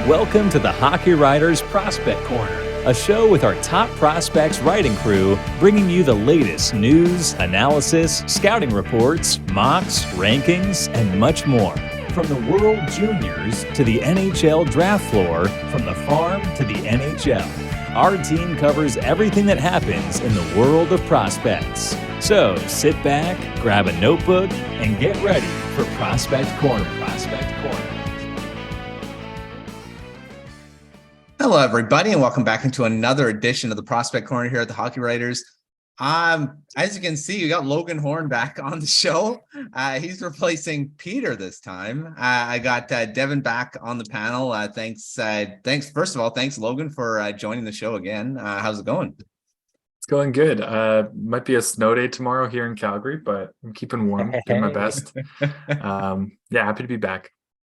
Welcome to the Hockey Writers Prospect Corner, a show with our top prospects writing crew, bringing you the latest news, analysis, scouting reports, mocks, rankings, and much more. From the World Juniors to the NHL draft floor, from the farm to the NHL, our team covers everything that happens in the world of prospects. So sit back, grab a notebook, and get ready for Prospect Corner. Hello, everybody, and welcome back into another edition of the Prospect Corner here at the Hockey Writers. As you can see, we got Logan Horn back on the show. He's replacing Peter this time. I got Devin back on the panel. Thanks. First of all, thanks, Logan, for joining the show again. How's it going? It's going good. Might be a snow day tomorrow here in Calgary, but I'm keeping warm, doing my best. Happy to be back.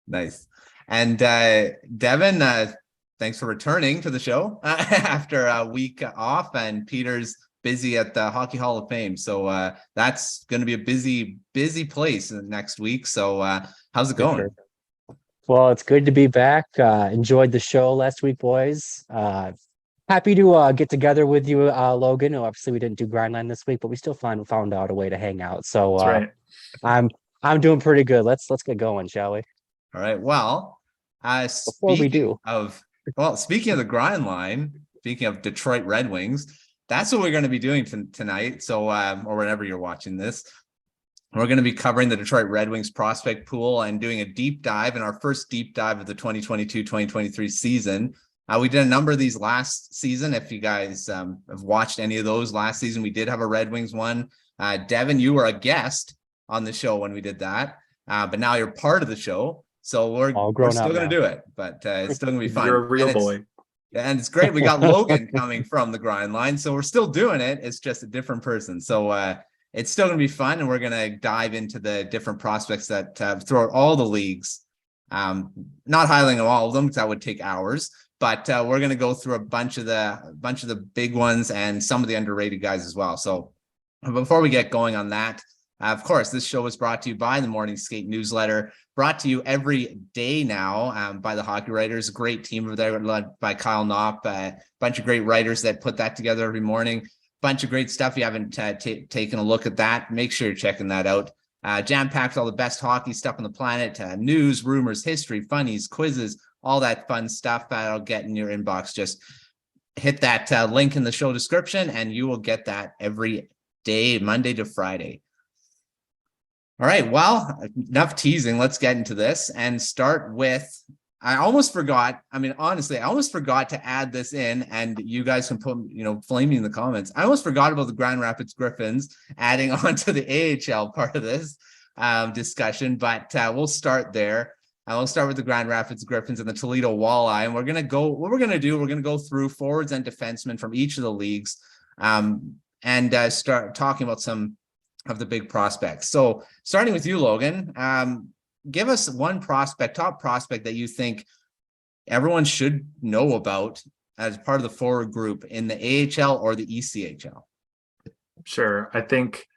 Nice. And Devin, thanks for returning to the show after a week off, and Peter's busy at the Hockey Hall of Fame. So that's going to be a busy place next week. So how's it going? Sure. Well, it's good to be back. Enjoyed the show last week, boys. Happy to get together with you, Logan. Obviously, we didn't do Grindline this week, but we still found out a way to hang out. So that's right. I'm doing pretty good. Let's get going, shall we? All right. Well, speaking of the grind line, speaking of Detroit Red Wings, that's what we're going to be doing tonight. So, or whenever you're watching this, we're going to be covering the Detroit Red Wings prospect pool and doing a deep dive in our first deep dive of the 2022-2023 season. We did a number of these last season. If you guys have watched any of those last season, we did have a Red Wings one. Devin, you were a guest on the show when we did that, but now you're part of the show. So we're still going to do it, but it's still going to be fun. You're a real boy. And it's great. We got Logan coming from the grind line. So we're still doing it. It's just a different person. So it's still going to be fun. And we're going to dive into the different prospects that throughout all the leagues. Not highlighting all of them because that would take hours. But we're going to go through a bunch of the big ones and some of the underrated guys as well. So before we get going on that, of course, this show is brought to you by the Morning Skate newsletter, brought to you every day now by the Hockey Writers, a great team over there led by Kyle Knopp, a bunch of great writers that put that together every morning. Bunch of great stuff. If you haven't taken a look at that, make sure you're checking that out. Jam-packed all the best hockey stuff on the planet, news, rumors, history, funnies, quizzes, all that fun stuff that'll get in your inbox. Just hit that link in the show description and you will get that every day, Monday to Friday. All right, well, enough teasing. Let's get into this and start with, I almost forgot to add this in, and you guys can put, flame me in the comments. I almost forgot about the Grand Rapids Griffins adding on to the AHL part of this discussion, but we'll start there. We'll start with the Grand Rapids Griffins and the Toledo Walleye, and we're going to go through forwards and defensemen from each of the leagues and start talking about some of the big prospects. So starting with you, Logan, give us one top prospect that you think everyone should know about as part of the forward group in the AHL or the ECHL. Sure. I think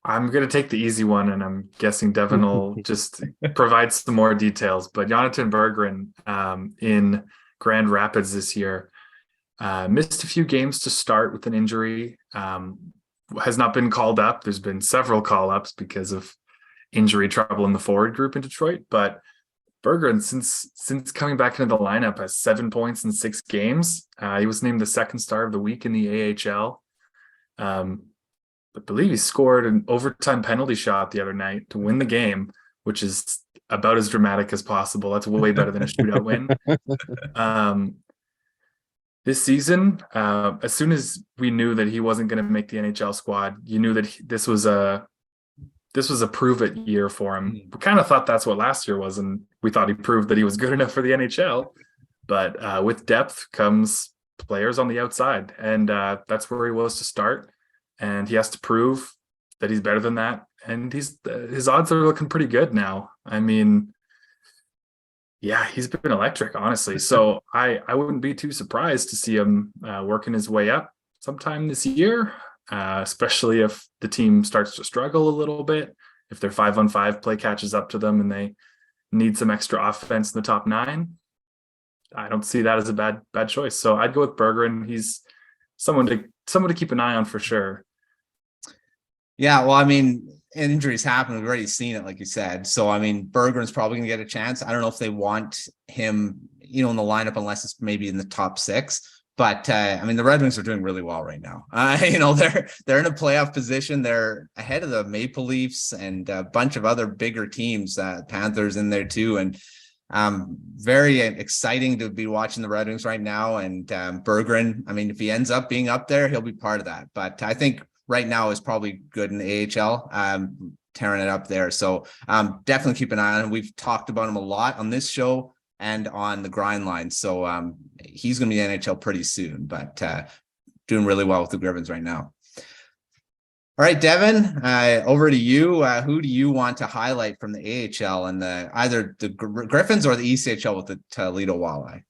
I'm going to take the easy one, and I'm guessing Devin will just provide some more details. But Jonatan Berggren in Grand Rapids this year missed a few games to start with an injury. Has not been called up. There's been several call-ups because of injury trouble in the forward group in Detroit. But Berggren, since coming back into the lineup, has 7 points in 6 games. He was named the second star of the week in the AHL. I believe he scored an overtime penalty shot the other night to win the game, which is about as dramatic as possible. That's way better than a shootout win. This season, as soon as we knew that he wasn't going to make the NHL squad, you knew that this was a prove-it year for him. We kind of thought that's what last year was, and we thought he proved that he was good enough for the NHL. But with depth comes players on the outside, and that's where he was to start. And he has to prove that he's better than that. And his odds are looking pretty good now. I mean, yeah, he's been electric, honestly. So I wouldn't be too surprised to see him working his way up sometime this year, especially if the team starts to struggle a little bit, if their 5-on-5 play catches up to them and they need some extra offense in the top 9. I don't see that as a bad choice. So I'd go with Berggren. He's someone to keep an eye on for sure. Yeah, well, I mean, injuries happen. We've already seen it, like you said. So, I mean, Berggren's probably going to get a chance. I don't know if they want him, in the lineup unless it's maybe in the top 6. But I mean, the Red Wings are doing really well right now. They're in a playoff position. They're ahead of the Maple Leafs and a bunch of other bigger teams. Panthers in there too, and very exciting to be watching the Red Wings right now. And Berggren, I mean, if he ends up being up there, he'll be part of that. But I think right now is probably good in the AHL, tearing it up there. So definitely keep an eye on him. We've talked about him a lot on this show and on the grind line. So he's going to be in the NHL pretty soon, but doing really well with the Griffins right now. All right, Devin, over to you. Who do you want to highlight from the AHL and either the Griffins or the ECHL with the Toledo Walleye?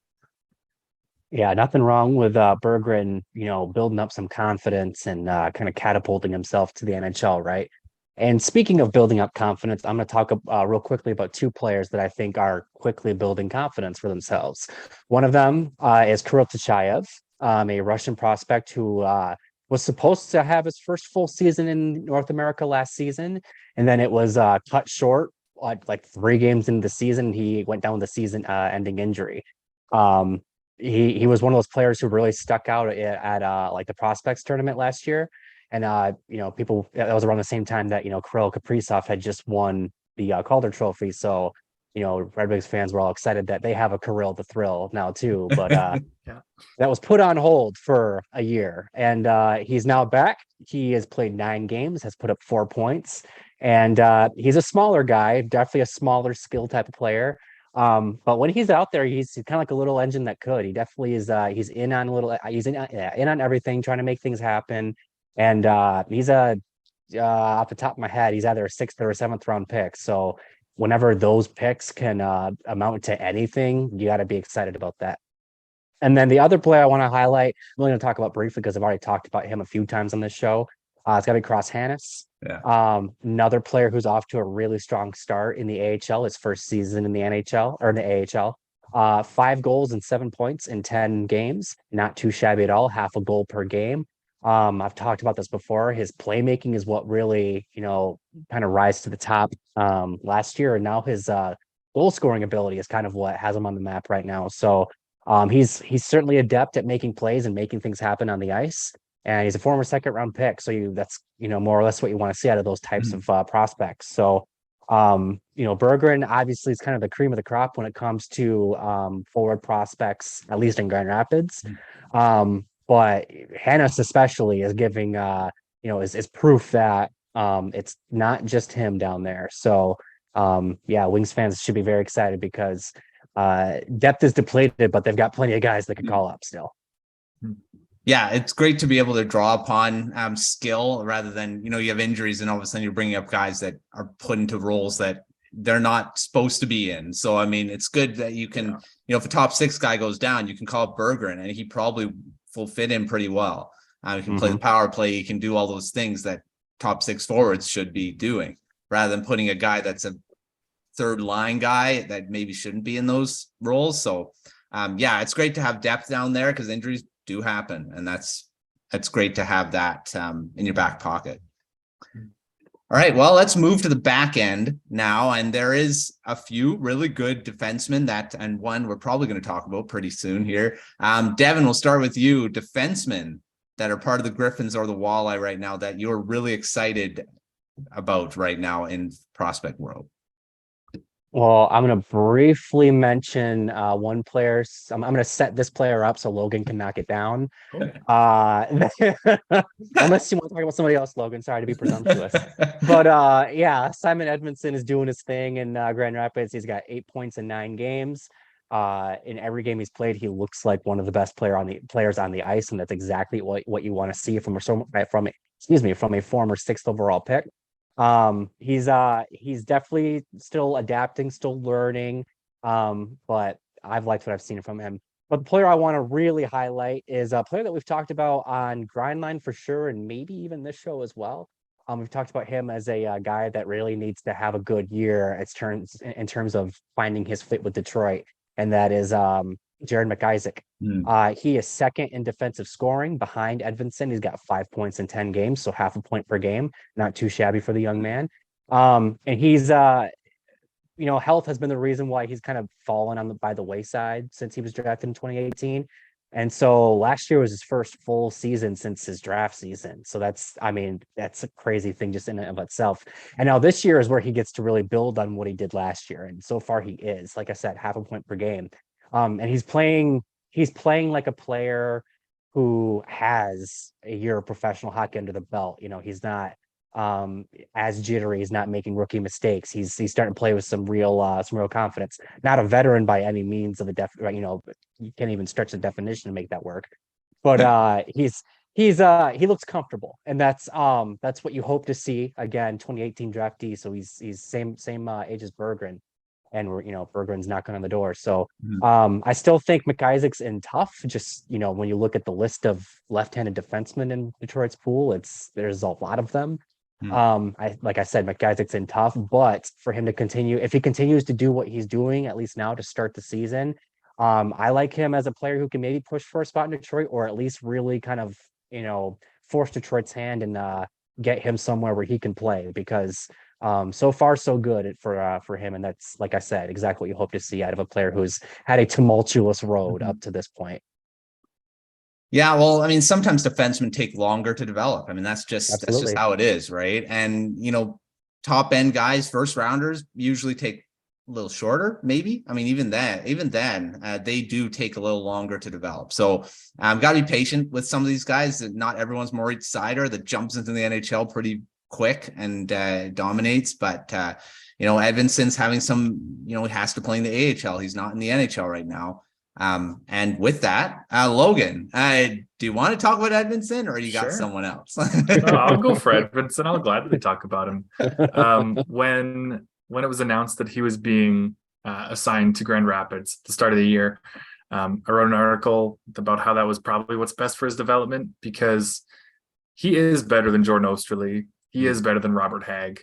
Yeah, nothing wrong with Berggren, building up some confidence and kind of catapulting himself to the NHL, right? And speaking of building up confidence, I'm going to talk real quickly about 2 players that I think are quickly building confidence for themselves. One of them is Kirill Tyutyayev, a Russian prospect who was supposed to have his first full season in North America last season, and then it was cut short, like 3 games into the season. He went down with a season-ending injury. He was one of those players who really stuck out at like the prospects tournament last year. And, people, that was around the same time that, Kirill Kaprizov had just won the Calder Trophy. So, Red Wings fans were all excited that they have a Kirill the Thrill now too. But Yeah. that was put on hold for a year. And he's now back. He has played 9 games, has put up 4 points. And he's a smaller guy, definitely a smaller skill type of player. But when he's out there, he's kind of like a little engine that could. He definitely is. He's in on everything, trying to make things happen. And he's off the top of my head, he's either a 6th or a 7th round pick. So whenever those picks can amount to anything, you got to be excited about that. And then the other player I want to highlight, I'm only going to talk about briefly because I've already talked about him a few times on this show. It's got to be Hanas. Yeah. Another player who's off to a really strong start in the AHL, his first season in the NHL or in the AHL. 5 goals and 7 points in 10 games. Not too shabby at all. Half a goal per game. I've talked about this before. His playmaking is what really, kind of rise to the top last year. And now his goal scoring ability is kind of what has him on the map right now. So he's certainly adept at making plays and making things happen on the ice. And he's a former 2nd round pick. So that's, more or less what you want to see out of those types of prospects. So, Berggren obviously is kind of the cream of the crop when it comes to forward prospects, at least in Grand Rapids. But Hanas especially is giving, is proof that it's not just him down there. So, Wings fans should be very excited because depth is depleted, but they've got plenty of guys that can call up still. Yeah, it's great to be able to draw upon skill rather than, you have injuries and all of a sudden you're bringing up guys that are put into roles that they're not supposed to be in. So, I mean, it's good that you can, if a top 6 guy goes down, you can call up Berggren and he probably will fit in pretty well. He can play the power play. He can do all those things that top 6 forwards should be doing rather than putting a guy that's a 3rd line guy that maybe shouldn't be in those roles. So, it's great to have depth down there because injuries do happen. And that's great to have that in your back pocket. All right, well, let's move to the back end now. And there is a few really good defensemen and one we're probably going to talk about pretty soon here. Devin, we'll start with you. Defensemen that are part of the Griffins or the Walleye right now that you're really excited about right now in prospect world. Well, I'm going to briefly mention one player. I'm going to set this player up so Logan can knock it down. Okay. Unless you want to talk about somebody else, Logan. Sorry to be presumptuous. But Simon Edvinsson is doing his thing in Grand Rapids. He's got 8 points in 9 games. In every game he's played, he looks like one of the best players on the ice, and that's exactly what you want to see from a former 6th overall pick. He's definitely still adapting, still learning. But I've liked what I've seen from him. But the player I want to really highlight is a player that we've talked about on Grindline for sure, and maybe even this show as well. We've talked about him as a guy that really needs to have a good year in terms of finding his fit with Detroit, and that is Jared McIsaac. Hmm. He is second in defensive scoring behind Edvinsson. He's got 5 points in 10 games, so half a point per game. Not too shabby for the young man. And he's health has been the reason why he's kind of fallen by the wayside since he was drafted in 2018. And so last year was his first full season since his draft season. So that's a crazy thing just in and of itself. And now this year is where he gets to really build on what he did last year. And so far he is, like I said, half a point per game. And he's playing like a player who has a year of professional hockey under the belt. He's not as jittery. He's not making rookie mistakes. He's starting to play with some real confidence. Not a veteran by any means of you can't even stretch the definition to make that work. But he looks comfortable, and that's what you hope to see. Again, 2018 draftee, so he's same age as Berggren, and Berggren's knocking on the door. So I still think McIsaac's in tough. Just when you look at the list of left-handed defensemen in Detroit's pool, there's a lot of them. Like I said, McIsaac's in tough, but for him to continue, if he continues to do what he's doing, at least now to start the season, I like him as a player who can maybe push for a spot in Detroit, or at least really kind of, force Detroit's hand and get him somewhere where he can play, because so far so good for him. And that's, like I said, exactly what you hope to see out of a player who's had a tumultuous road up to this point. Yeah, well, sometimes defensemen take longer to develop. That's just how it is, right? And top end guys, first rounders, usually take a little shorter, maybe. Even then, they do take a little longer to develop. So got to be patient with some of these guys. Not everyone's Moritz Seider that jumps into the NHL pretty quick and dominates. But Edvinsson's having some, he has to play in the AHL. He's not in the NHL right now. And with that, Logan, do you want to talk about Edvinsson, or you got someone else? No, I'll go for Edvinsson. I'll gladly talk about him. When it was announced that he was being assigned to Grand Rapids at the start of the year, I wrote an article about how that was probably what's best for his development, because he is better than Jordan Osterley. He is better than Robert Hagg.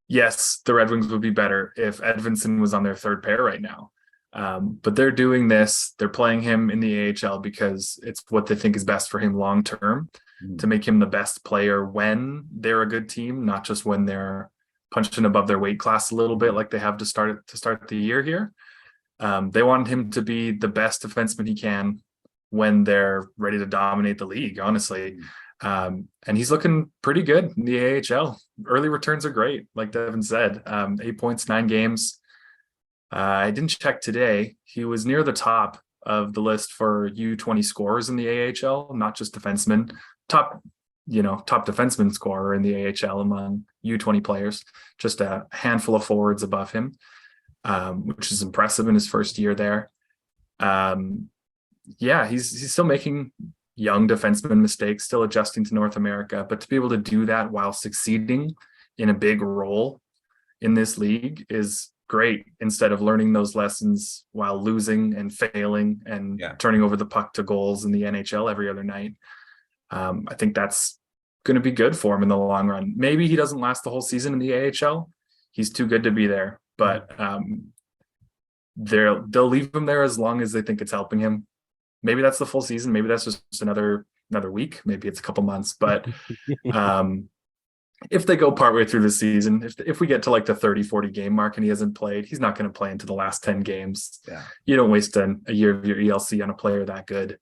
Yes, the Red Wings would be better if Edvinsson was on their third pair right now. But they're doing this. They're playing him in the AHL because it's what they think is best for him long term, to make him the best player when they're a good team, not just when they're punching above their weight class a little bit like they have to start the year here. They want him to be the best defenseman he can when they're ready to dominate the league, honestly. And he's looking pretty good in the AHL. Early returns are great, like Devin said. 8 points, 9 games. I didn't check today. He was near the top of the list for U20 scorers in the AHL, not just defensemen. Top defenseman scorer in the AHL among U20 players. Just a handful of forwards above him, which is impressive in his first year there. He's still making young defenseman mistakes, still adjusting to North America, but to be able to do that while succeeding in a big role in this league is great, instead of learning those lessons while losing and failing and turning over the puck to goals in the NHL every other night. I think that's going to be good for him in the long run. Maybe he doesn't last the whole season in the AHL. He's too good to be there, but they'll leave him there as long as they think it's helping him. Maybe that's the full season. Maybe that's just another week. Maybe it's a couple months, but if they go partway through the season, if we get to like the 30-40 game mark and he hasn't played, he's not going to play into the last 10 games. Yeah. You don't waste a year of your ELC on a player that good.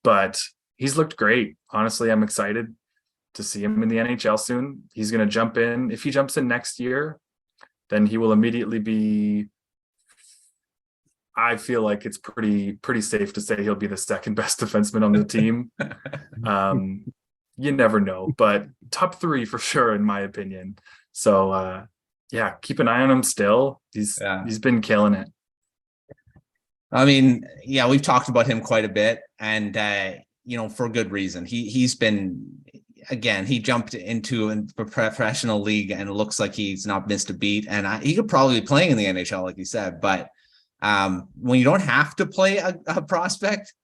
But he's looked great. Honestly, I'm excited to see him in the NHL soon. He's going to jump in. If he jumps in next year, then he will immediately be, I feel like it's pretty safe to say he'll be the second best defenseman on the team. You never know, but top 3 for sure, in my opinion. So keep an eye on him still. He's been killing it. We've talked about him quite a bit, and for good reason. He's been, again, he jumped into a professional league and it looks like he's not missed a beat, and he could probably be playing in the NHL, like you said, but when you don't have to play a prospect,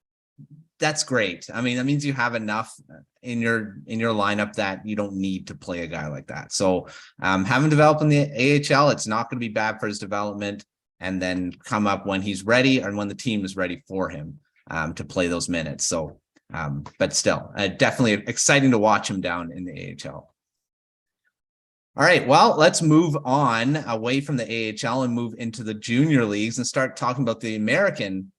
that's great. That means you have enough in your lineup that you don't need to play a guy like that. So having developed in the AHL, it's not going to be bad for his development. and then come up when he's ready and when the team is ready for him to play those minutes. So, but still, definitely exciting to watch him down in the AHL. All right, well, let's move on away from the AHL and move into the junior leagues and start talking about the American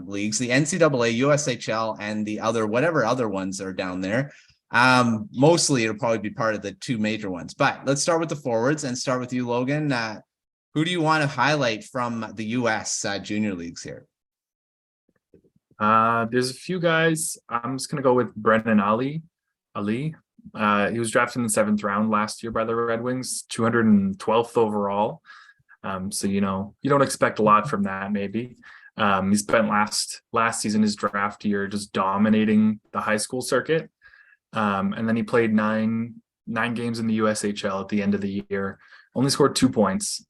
leagues, the NCAA, USHL, and the other, whatever other ones are down there. Mostly it'll probably be part of the two major ones, but let's start with the forwards and start with you, Logan. Who do you want to highlight from the US junior leagues here? There's a few guys. I'm just going to go with Brennan Ali. He was drafted in the 7th round last year by the Red Wings, 212th overall. So, you don't expect a lot from that, maybe. He spent last season, his draft year, just dominating the high school circuit. And then he played nine games in the USHL at the end of the year, only scored 2 points,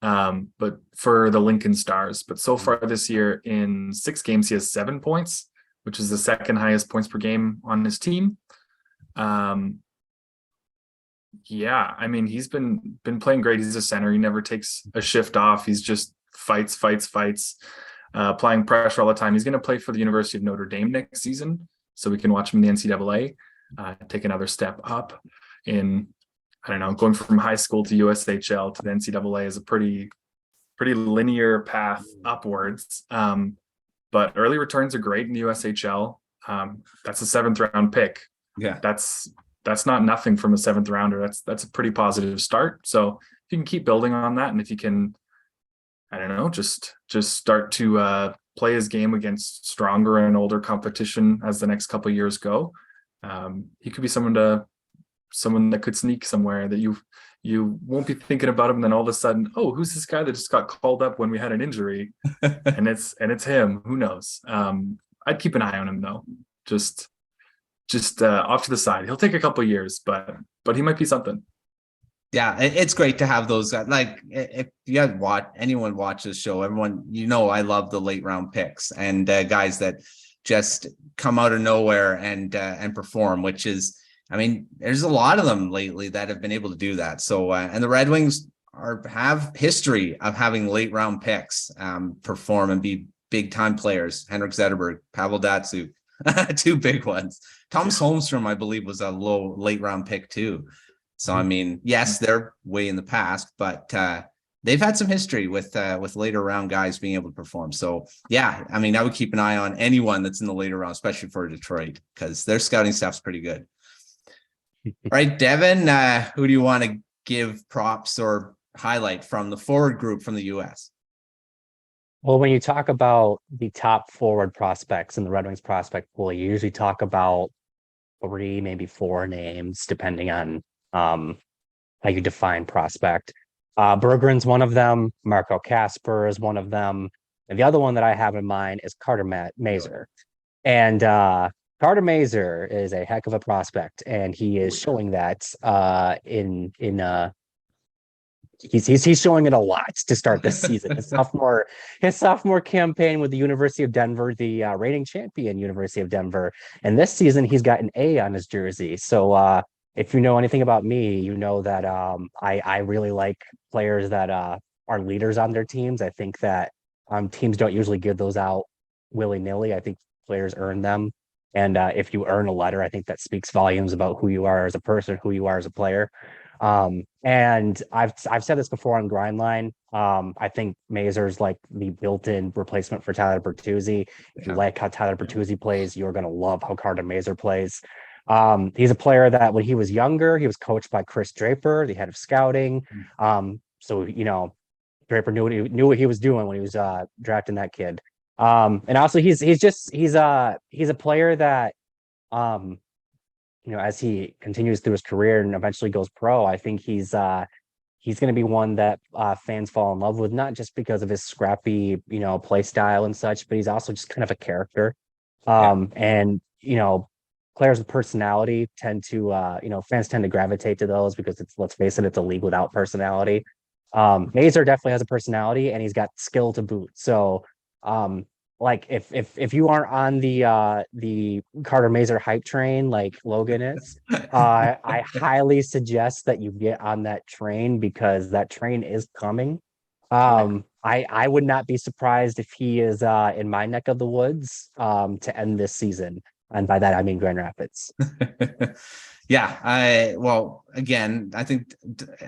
but for the Lincoln Stars. But so far this year, in 6 games, he has 7 points, which is the second highest points per game on his team. He's been playing great. He's a center. He never takes a shift off. He's just fights, applying pressure all the time. He's going to play for the University of Notre Dame next season, so we can watch him in the NCAA take another step up in, going from high school to USHL to the NCAA is a pretty linear path upwards. But early returns are great in the USHL. That's a 7th round pick. Yeah, that's not nothing from a 7th rounder. That's a pretty positive start. So if you can keep building on that, and if you can, just start to play his game against stronger and older competition as the next couple of years go, he could be someone that could sneak somewhere that you won't be thinking about him. And then all of a sudden, oh, who's this guy that just got called up when we had an injury? and it's him. Who knows? I'd keep an eye on him though. Just off to the side. He'll take a couple of years, but he might be something. Yeah, it's great to have those guys. Like, if you anyone watch this show, everyone, I love the late round picks and guys that just come out of nowhere and perform, which is, there's a lot of them lately that have been able to do that. So, and the Red Wings have history of having late round picks perform and be big time players. Henrik Zetterberg, Pavel Datsyuk, 2 big ones. Thomas Holmstrom, I believe, was a late round pick too. So, yes, they're way in the past, but they've had some history with later round guys being able to perform. So, yeah, I would keep an eye on anyone that's in the later round, especially for Detroit, because their scouting staff's pretty good. All right, Devin, who do you want to give props or highlight from the forward group from the U.S.? Well, when you talk about the top forward prospects in the Red Wings prospect pool, you usually talk about 3, maybe 4 names, depending on how you define prospect. Berggren's one of them. Marco Kasper is one of them. And the other one that I have in mind is Carter Mazur. And Carter Mazur is a heck of a prospect, and he is showing that he's showing it a lot to start this season. His sophomore campaign with the University of Denver, the reigning champion University of Denver, and this season he's got an A on his jersey. So if you know anything about me, you know that I really like players that are leaders on their teams. I think that teams don't usually give those out willy-nilly. I think players earn them. And if you earn a letter, I think that speaks volumes about who you are as a person, who you are as a player. And I've said this before on Grindline. I think Mazur's like the built-in replacement for Tyler Bertuzzi. If you like how Tyler Bertuzzi plays, you're going to love how Carter Mazur plays. He's a player that when he was younger, he was coached by Chris Draper, the head of scouting. So, Draper knew what he was doing when he was drafting that kid. And also he's a player that, as he continues through his career and eventually goes pro, I think he's going to be one that fans fall in love with, not just because of his scrappy, play style and such, but he's also just kind of a character. And, players with personality tend to, fans tend to gravitate to those because let's face it, it's a league without personality. Mazur definitely has a personality, and he's got skill to boot. So, like if you aren't on the Carter Mazur hype train like Logan is, I highly suggest that you get on that train, because that train is coming. I would not be surprised if he is in my neck of the woods to end this season. And by that, I mean Grand Rapids. Yeah, well, again, I think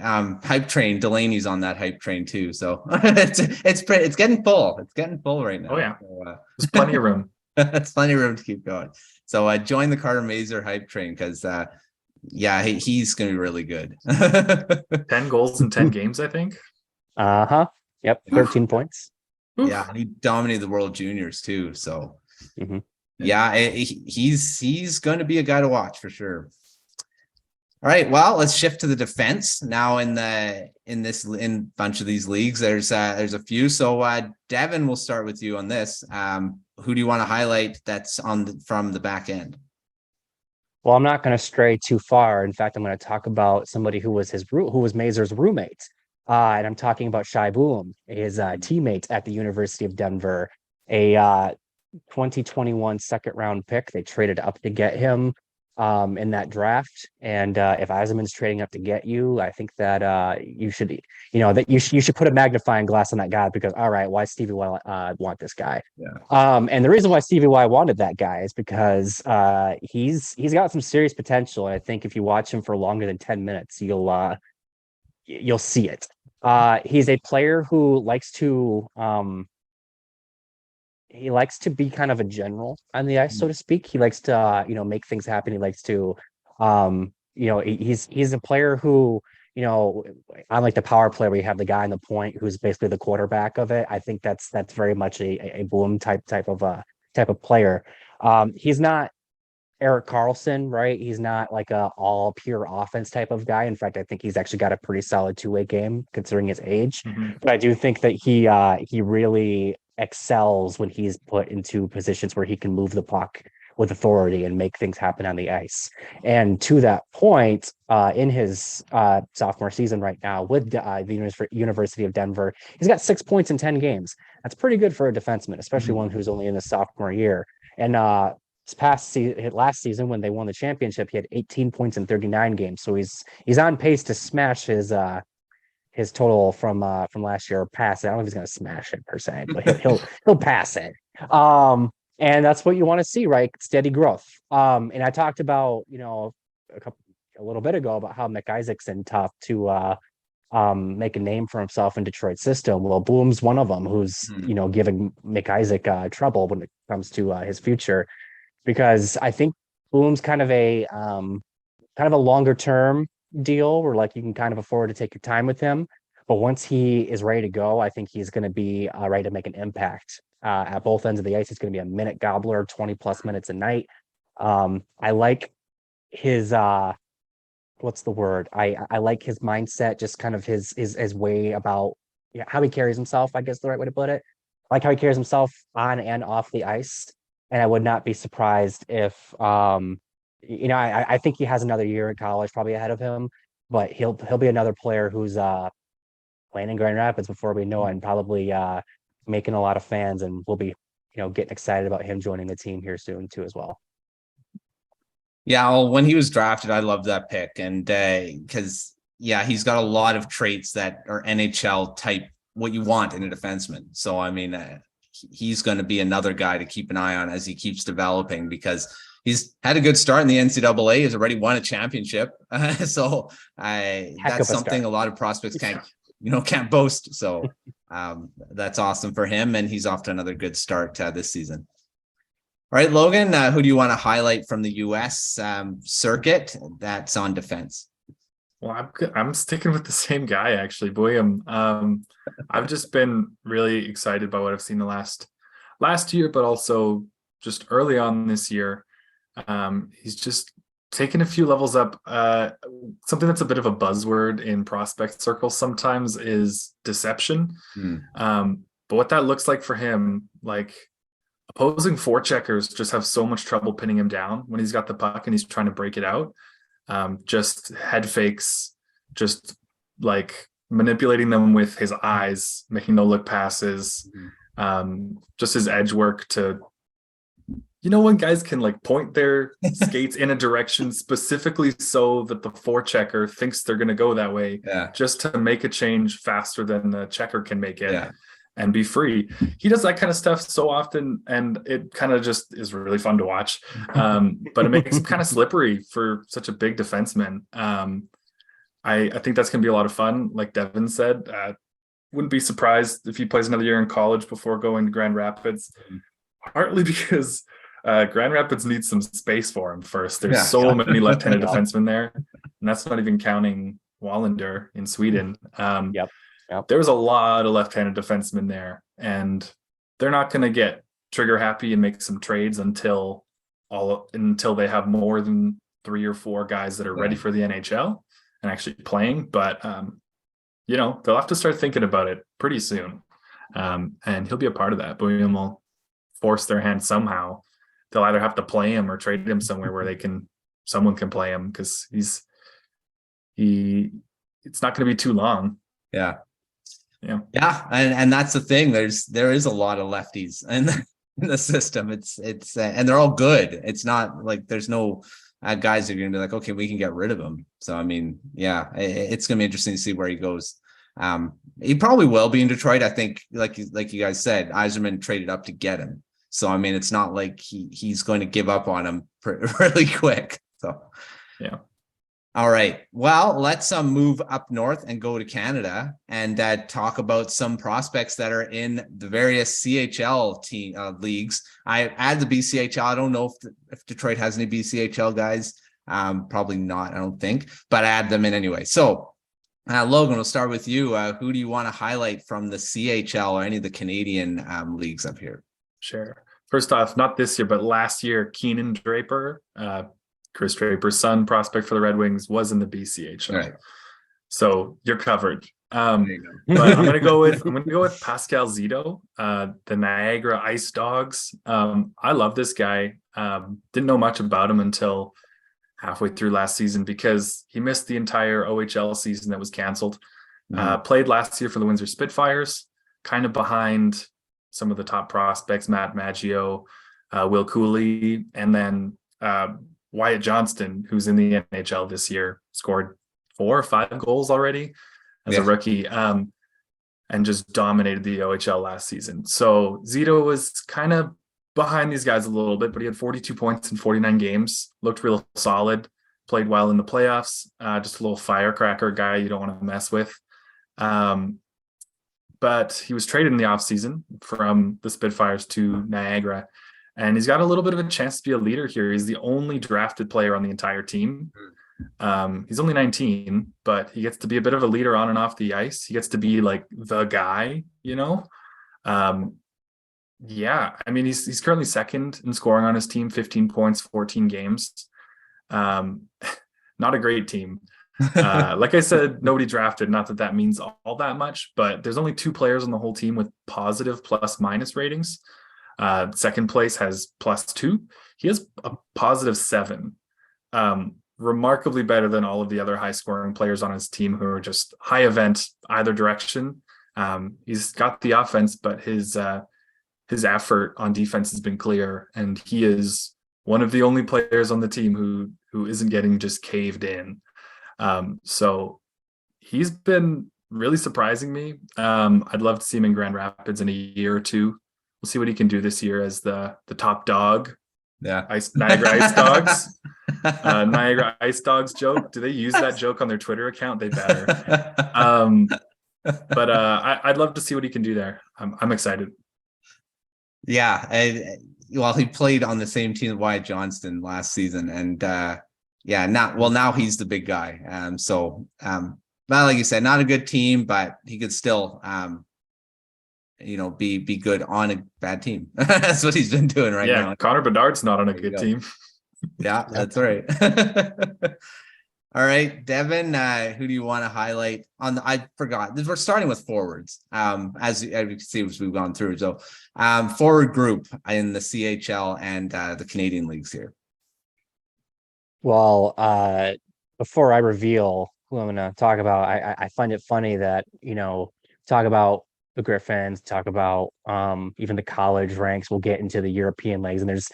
hype train Delaney's on that hype train too. So it's getting full. It's getting full right now. Oh yeah, so, there's plenty of room. It's plenty of room to keep going. So join the Carter Mazur hype train because he's going to be really good. 10 goals in 10 games, I think. Yep, 13 points. Yeah, he dominated the World Juniors too. So Mhm. yeah, he's going to be a guy to watch for sure. All right, well, let's shift to the defense now. In bunch of these leagues, there's a few. So Devin, we'll start with you on this. Who do you want to highlight that's from the back end? Well, I'm not going to stray too far. In fact, I'm going to talk about somebody who was Mazur's roommate, and I'm talking about Shai Buium, his teammate at the University of Denver, a 2021 second-round pick. They traded up to get him in that draft. And if Yzerman's trading up to get you, I think that you should put a magnifying glass on that guy because, all right, why Stevie Y want this guy? Yeah. And the reason why Stevie Y wanted that guy is because he's got some serious potential. And I think if you watch him for longer than 10 minutes, you'll see it. He's a player who likes to be kind of a general on the ice, so to speak. He likes to, make things happen. He likes to, he's a player who, unlike the power play where you have the guy on the point who's basically the quarterback of it. I think that's very much a Boom type of player. He's not Erik Karlsson, right? He's not like a all pure offense type of guy. In fact, I think he's actually got a pretty solid two-way game considering his age. Mhm. But I do think that he really excels when he's put into positions where he can move the puck with authority and make things happen on the ice. And to that point, in his sophomore season right now with the University of Denver, he's got 6 points in 10 games. That's pretty good for a defenseman, especially one who's only in his sophomore year. And last season when they won the championship, he had 18 points in 39 games. So he's on pace to smash his total from last year, or pass it. I don't know if he's going to smash it per se, but he'll pass it. And that's what you want to see, right? Steady growth. And I talked about, a little bit ago about how McIsaac's tough to make a name for himself in Detroit's system. Well, Bloom's one of them who's, giving McIsaac trouble when it comes to his future, because I think Bloom's kind of a longer term deal where like you can kind of afford to take your time with him. But once he is ready to go, I think he's going to be ready to make an impact at both ends of the ice. He's going to be a minute gobbler, 20 plus minutes a night. I like his what's the word? I like his mindset, just kind of his way about how he carries himself, I guess the right way to put it. I like how he carries himself on and off the ice. And I would not be surprised if I think he has another year in college probably ahead of him, but he'll be another player who's playing in Grand Rapids before we know it, and probably making a lot of fans, and we'll be getting excited about him joining the team here soon too as well. Yeah, well, when he was drafted, I loved that pick, and because he's got a lot of traits that are NHL type, what you want in a defenseman. So I mean, he's going to be another guy to keep an eye on as he keeps developing, because he's had a good start in the NCAA. He's already won a championship. So that's something a lot of prospects can't boast. So that's awesome for him. And he's off to another good start this season. All right, Logan, who do you want to highlight from the U.S. circuit that's on defense? Well, I'm sticking with the same guy, actually, Buium. I've just been really excited by what I've seen the last year, but also just early on this year. He's just taken a few levels up. Something that's a bit of a buzzword in prospect circles sometimes is deception. But what that looks like for him, like opposing forecheckers just have so much trouble pinning him down when he's got the puck and he's trying to break it out. Just head fakes, just like manipulating them with his eyes, making no look passes, just his edge work to, when guys can like point their skates in a direction specifically so that the forechecker thinks they're going to go that way, just to make a change faster than the checker can make it. and be free. He does that kind of stuff so often, and it kind of just is really fun to watch. But it makes him kind of slippery for such a big defenseman. I think that's going to be a lot of fun. Like Devin said, wouldn't be surprised if he plays another year in college before going to Grand Rapids, partly because Grand Rapids needs some space for him first. There's so many left-handed defensemen there, and that's not even counting Wallinder in Sweden. Yep. There's a lot of left-handed defensemen there, and they're not going to get trigger happy and make some trades until they have more than 3 or 4 guys that are ready for the NHL and actually playing. But they'll have to start thinking about it pretty soon, and he'll be a part of that. Buium will force their hand somehow. They'll either have to play him or trade him somewhere where someone can play him, because it's not going to be too long. Yeah. And that's the thing. There is a lot of lefties in the system. It's and they're all good. It's not like there's no guys that are going to be like, okay, we can get rid of him. So, I mean, it's going to be interesting to see where he goes. He probably will be in Detroit. I think, like you guys said, Yzerman traded up to get him. So, I mean, it's not like he's going to give up on him really quick. So, yeah. All right. Well, let's move up north and go to Canada and talk about some prospects that are in the various CHL team leagues. I add the BCHL. I don't know if Detroit has any BCHL guys. Probably not, I don't think, but I add them in anyway. So, Logan, we'll start with you. Who do you want to highlight from the CHL or any of the Canadian leagues up here? Sure. First off, not this year, but last year, Keenan Draper, Chris Draper's son, prospect for the Red Wings, was in the BCHL. Right. So you're covered. But I'm gonna go with Pasquale Zito, the Niagara Ice Dogs. I love this guy. Didn't know much about him until halfway through last season because he missed the entire OHL season that was canceled. Played last year for the Windsor Spitfires, kind of behind some of the top prospects, Matt Maggio, Will Cooley, and then Wyatt Johnston, who's in the NHL this year, scored 4 or 5 goals already as a rookie, and just dominated the OHL last season. So Zito was kind of behind these guys a little bit, but he had 42 points in 49 games, looked real solid, played well in the playoffs, just a little firecracker guy you don't want to mess with. But he was traded in the offseason from the Spitfires to Niagara, and he's got a little bit of a chance to be a leader here. He's the only drafted player on the entire team. He's only 19, but he gets to be a bit of a leader on and off the ice. He gets to be like the guy, I mean, he's currently second in scoring on his team, 15 points, 14 games. Not a great team. Like I said, nobody drafted, not that means all that much, but there's only 2 players on the whole team with positive plus-minus ratings. Second place has +2. He has a +7. Remarkably better than all of the other high-scoring players on his team who are just high event either direction. He's got the offense, but his effort on defense has been clear, and he is one of the only players on the team who isn't getting just caved in. So he's been really surprising me. I'd love to see him in Grand Rapids in a year or two. We'll see what he can do this year as the top dog. Yeah. Niagara Ice Dogs. Niagara Ice Dogs joke. Do they use that joke on their Twitter account? They better. But I'd love to see what he can do there. I'm excited. Yeah. He played on the same team as Wyatt Johnston last season, and now he's the big guy. But like you said, not a good team, but he could still be good on a bad team. That's what he's been doing right now. Yeah, Connor Bedard's not on a good team. Yeah, that's right. All right, Devin, who do you want to highlight I forgot. We're starting with forwards. As you can see, as we've gone through. So forward group in the CHL and the Canadian leagues here. Well, before I reveal who I'm going to talk about, I find it funny that, talk about the Griffins, talk about even the college ranks. We'll get into the European leagues, and there's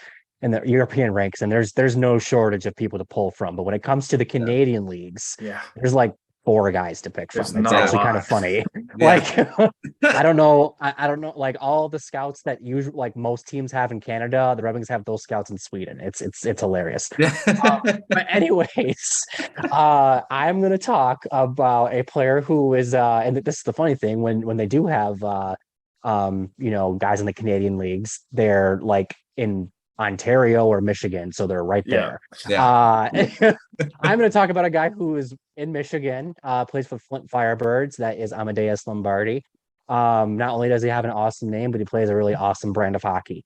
no shortage of people to pull from. But when it comes to the Canadian leagues, there's like 4 guys to pick from. It's actually kind of funny. Like, I don't know. I don't know. Like all the scouts that usually, like most teams have in Canada, the Red Wings have those scouts in Sweden. It's hilarious. But anyways, I'm gonna talk about a player who is, and this is the funny thing when they do have, guys in the Canadian leagues, they're like in Ontario or Michigan, so they're right there. I'm going to talk about a guy who is in Michigan, plays for Flint Firebirds. That is Amadeus Lombardi. Not only does he have an awesome name, but he plays a really awesome brand of hockey.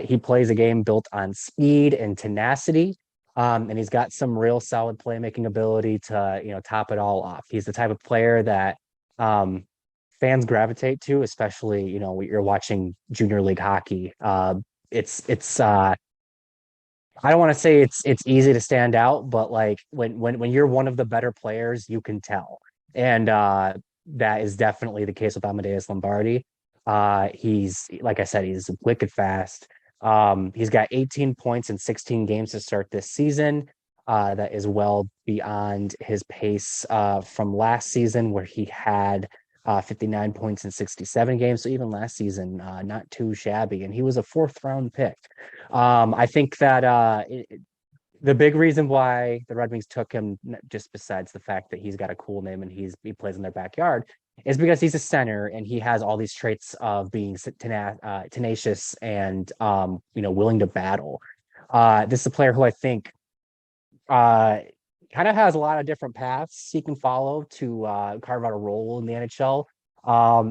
He plays a game built on speed and tenacity, and he's got some real solid playmaking ability to top it all off. He's the type of player that fans gravitate to, especially when you're watching junior league hockey. It's I don't want to say it's easy to stand out, but like when you're one of the better players, you can tell. And that is definitely the case with Amadeus Lombardi. He's, like I said, he's wicked fast. He's got 18 points in 16 games to start this season. That is well beyond his pace from last season, where he had 59 points in 67 games. So even last season, not too shabby. And he was a 4th-round pick. I think that the big reason why the Red Wings took him, just besides the fact that he's got a cool name and he plays in their backyard, is because he's a center and he has all these traits of being tenacious and willing to battle. This is a player who I think kind of has a lot of different paths he can follow to carve out a role in the NHL.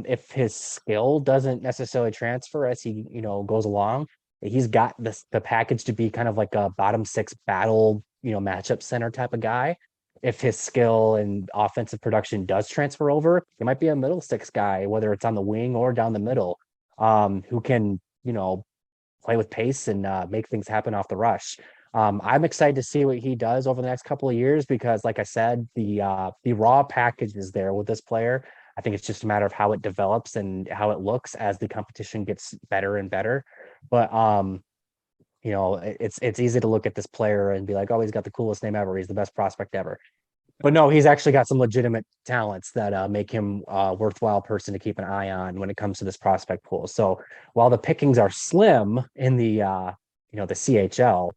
If his skill doesn't necessarily transfer as he goes along, he's got the package to be kind of like a bottom 6 battle matchup center type of guy. If his skill and offensive production does transfer over, he might be a middle 6 guy, whether it's on the wing or down the middle, who can play with pace and make things happen off the rush. I'm excited to see what he does over the next couple of years because, like I said, the raw package is there with this player. I think it's just a matter of how it develops and how it looks as the competition gets better and better. But it's easy to look at this player and be like, oh, he's got the coolest name ever. He's the best prospect ever. But no, he's actually got some legitimate talents that make him a worthwhile person to keep an eye on when it comes to this prospect pool. So while the pickings are slim in the the CHL,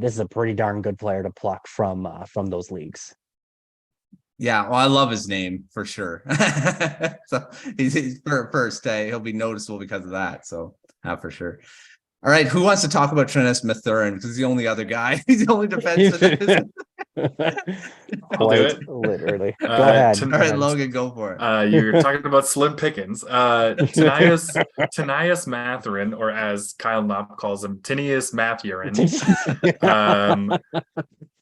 this is a pretty darn good player to pluck from those leagues. Yeah, well, I love his name for sure. So he's first, he'll be noticeable because of that. So for sure. All right, who wants to talk about Tnias Mathurin? Because he's the only other guy. He's the only defenseman. I'll do it. Literally. Go ahead. All right, Logan, go for it. You're talking about slim pickings. Tnias Mathurin, or as Kyle Knopp calls him, Tnias Mathurin,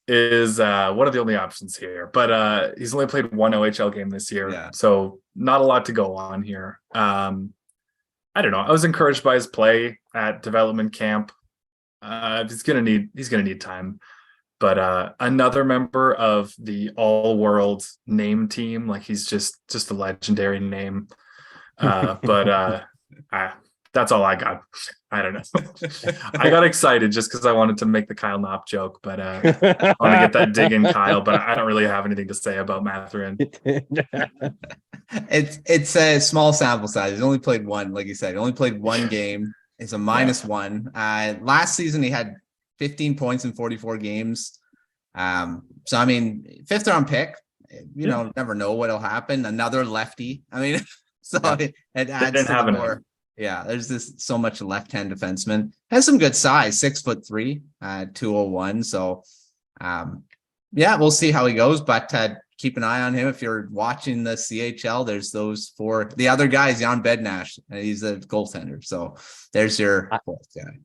is one of the only options here. But he's only played one OHL game this year, so not a lot to go on here. I don't know. I was encouraged by his play at development camp. He's gonna need time. But another member of the all-world name team, like he's just a legendary name. But that's all I got. I don't know. I got excited just because I wanted to make the Kyle Knopp joke, but I want to get that dig in, Kyle. But I don't really have anything to say about Mathurin. It's a small sample size. He's only played one, like you said. He only played one game. It's a -1. Last season he had 15 points in 44 games. So I mean, 5th-round pick. Never know what'll happen. Another lefty. I mean, so it adds to the more. Yeah, there's so much left-hand defenseman. Has some good size, 6'3", 201. So, we'll see how he goes. But keep an eye on him if you're watching the CHL. There's those 4. The other guy is Jan Bednash. He's a goaltender. So there's your fourth guy.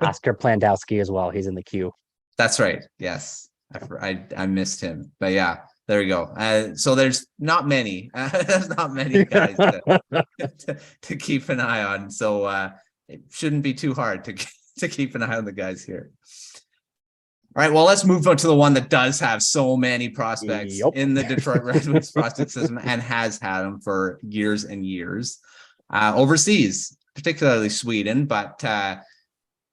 Oscar Plandowski as well. He's in the queue. That's right. Yes, I missed him. But yeah. There we go. So there's not many. There's not many guys to keep an eye on. So it shouldn't be too hard to keep an eye on the guys here. All right. Well, let's move on to the one that does have so many prospects in the Detroit Red Wings prospect system and has had them for years and years. Overseas, particularly Sweden. But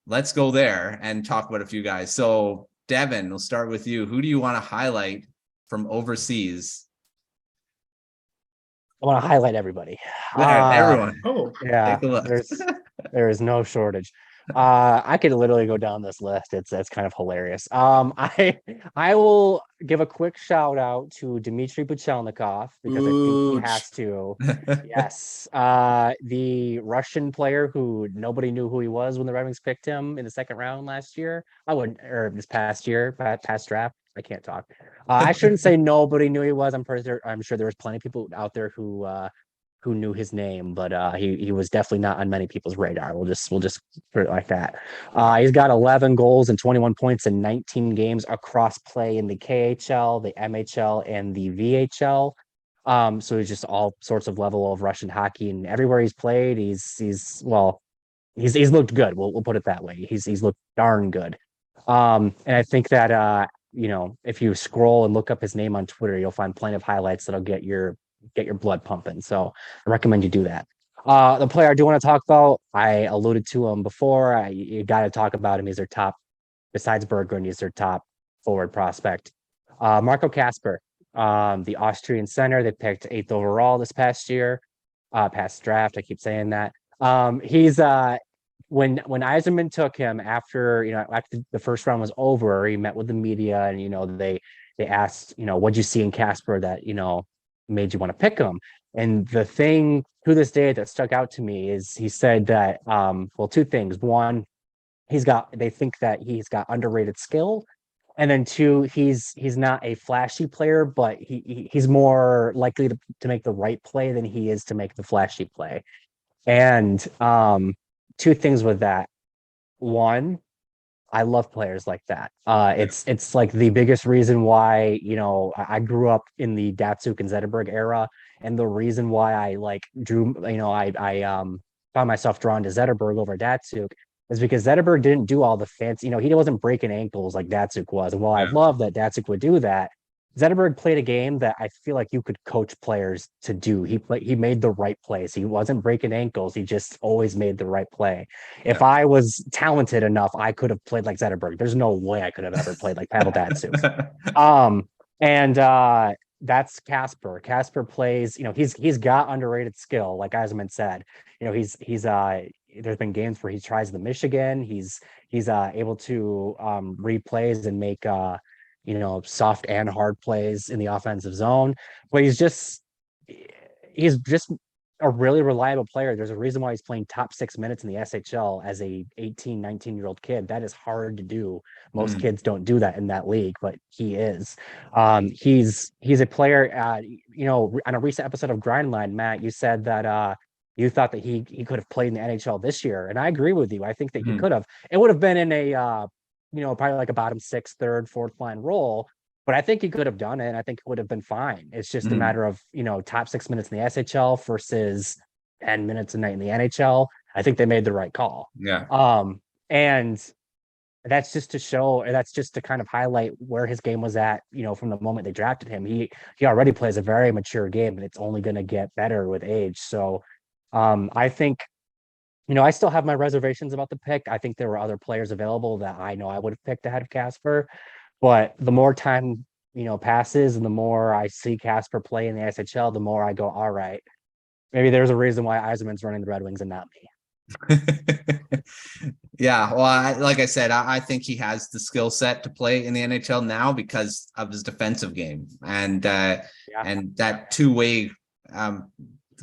let's go there and talk about a few guys. So Devin, we'll start with you. Who do you want to highlight from overseas? I want to highlight everybody. Everyone, Oh, Yeah, take a look. there is no shortage. I could literally go down this list. It's kind of hilarious. I will give a quick shout out to Dmitri Buchelnikov because I think he Ooch. has to. Yes, the Russian player who nobody knew who he was when the Red Wings picked him in the second round last year. I wouldn't, or this past year, past draft. I can't talk. I shouldn't say nobody knew he was. I'm sure there was plenty of people out there who knew his name, but he was definitely not on many people's radar. We'll just put it like that. He's got 11 goals and 21 points in 19 games across play in the KHL, the MHL, and the VHL. So he's just all sorts of level of Russian hockey, and everywhere he's played, he's looked good. We'll put it that way. He's looked darn good. And I think that if you scroll and look up his name on Twitter, you'll find plenty of highlights that'll get your blood pumping. So I recommend you do that. The player I do want to talk about, I alluded to him before. You got to talk about him. He's their top, besides Berggren, he's their top forward prospect. Marco Kasper, the Austrian center. They picked 8th overall this past year, past draft. I keep saying that. He's when Yzerman took him after the first round was over, he met with the media and they asked, what'd you see in Kasper that made you want to pick him? And the thing to this day that stuck out to me is he said that two things. One, they think that he's got underrated skill, and then two, he's not a flashy player, but he's more likely to make the right play than he is to make the flashy play. And two things with that. One, I love players like that. It's like the biggest reason why I grew up in the Datsuk and Zetterberg era, and the reason why I found myself drawn to Zetterberg over Datsuk is because Zetterberg didn't do all the fancy. He wasn't breaking ankles like Datsuk was. And while I love that Datsuk would do that, Zetterberg played a game that I feel like you could coach players to do. He made the right plays. He wasn't breaking ankles. He just always made the right play. If I was talented enough, I could have played like Zetterberg. There's no way I could have ever played like Pavel Datsuk. That's Kasper. Kasper plays, he's got underrated skill, like Yzerman said. He's there's been games where he tries the Michigan. He's able to read plays and make soft and hard plays in the offensive zone, but he's just a really reliable player. There's a reason why he's playing top 6 minutes in the SHL as a 18, 19-year-old kid. That is hard to do. Most kids don't do that in that league, but he is. He's a player, on a recent episode of Grindline, Matt, you said that you thought that he could have played in the NHL this year. And I agree with you. I think that he could have. It would have been in a probably like a bottom 6, 3rd, 4th line role, but I think he could have done it. And I think it would have been fine. It's just a matter of, top 6 minutes in the SHL versus 10 minutes a night in the NHL. I think they made the right call. Yeah. And that's just to kind of highlight where his game was at, from the moment they drafted him. He already plays a very mature game, and it's only going to get better with age. So I think, I still have my reservations about the pick. I think there were other players available that I know I would have picked ahead of Kasper, but the more time, passes and the more I see Kasper play in the SHL, the more I go, all right, maybe there's a reason why Yzerman's running the Red Wings and not me. Yeah. Well, like I said, I think he has the skill set to play in the NHL now because of his defensive game and that two-way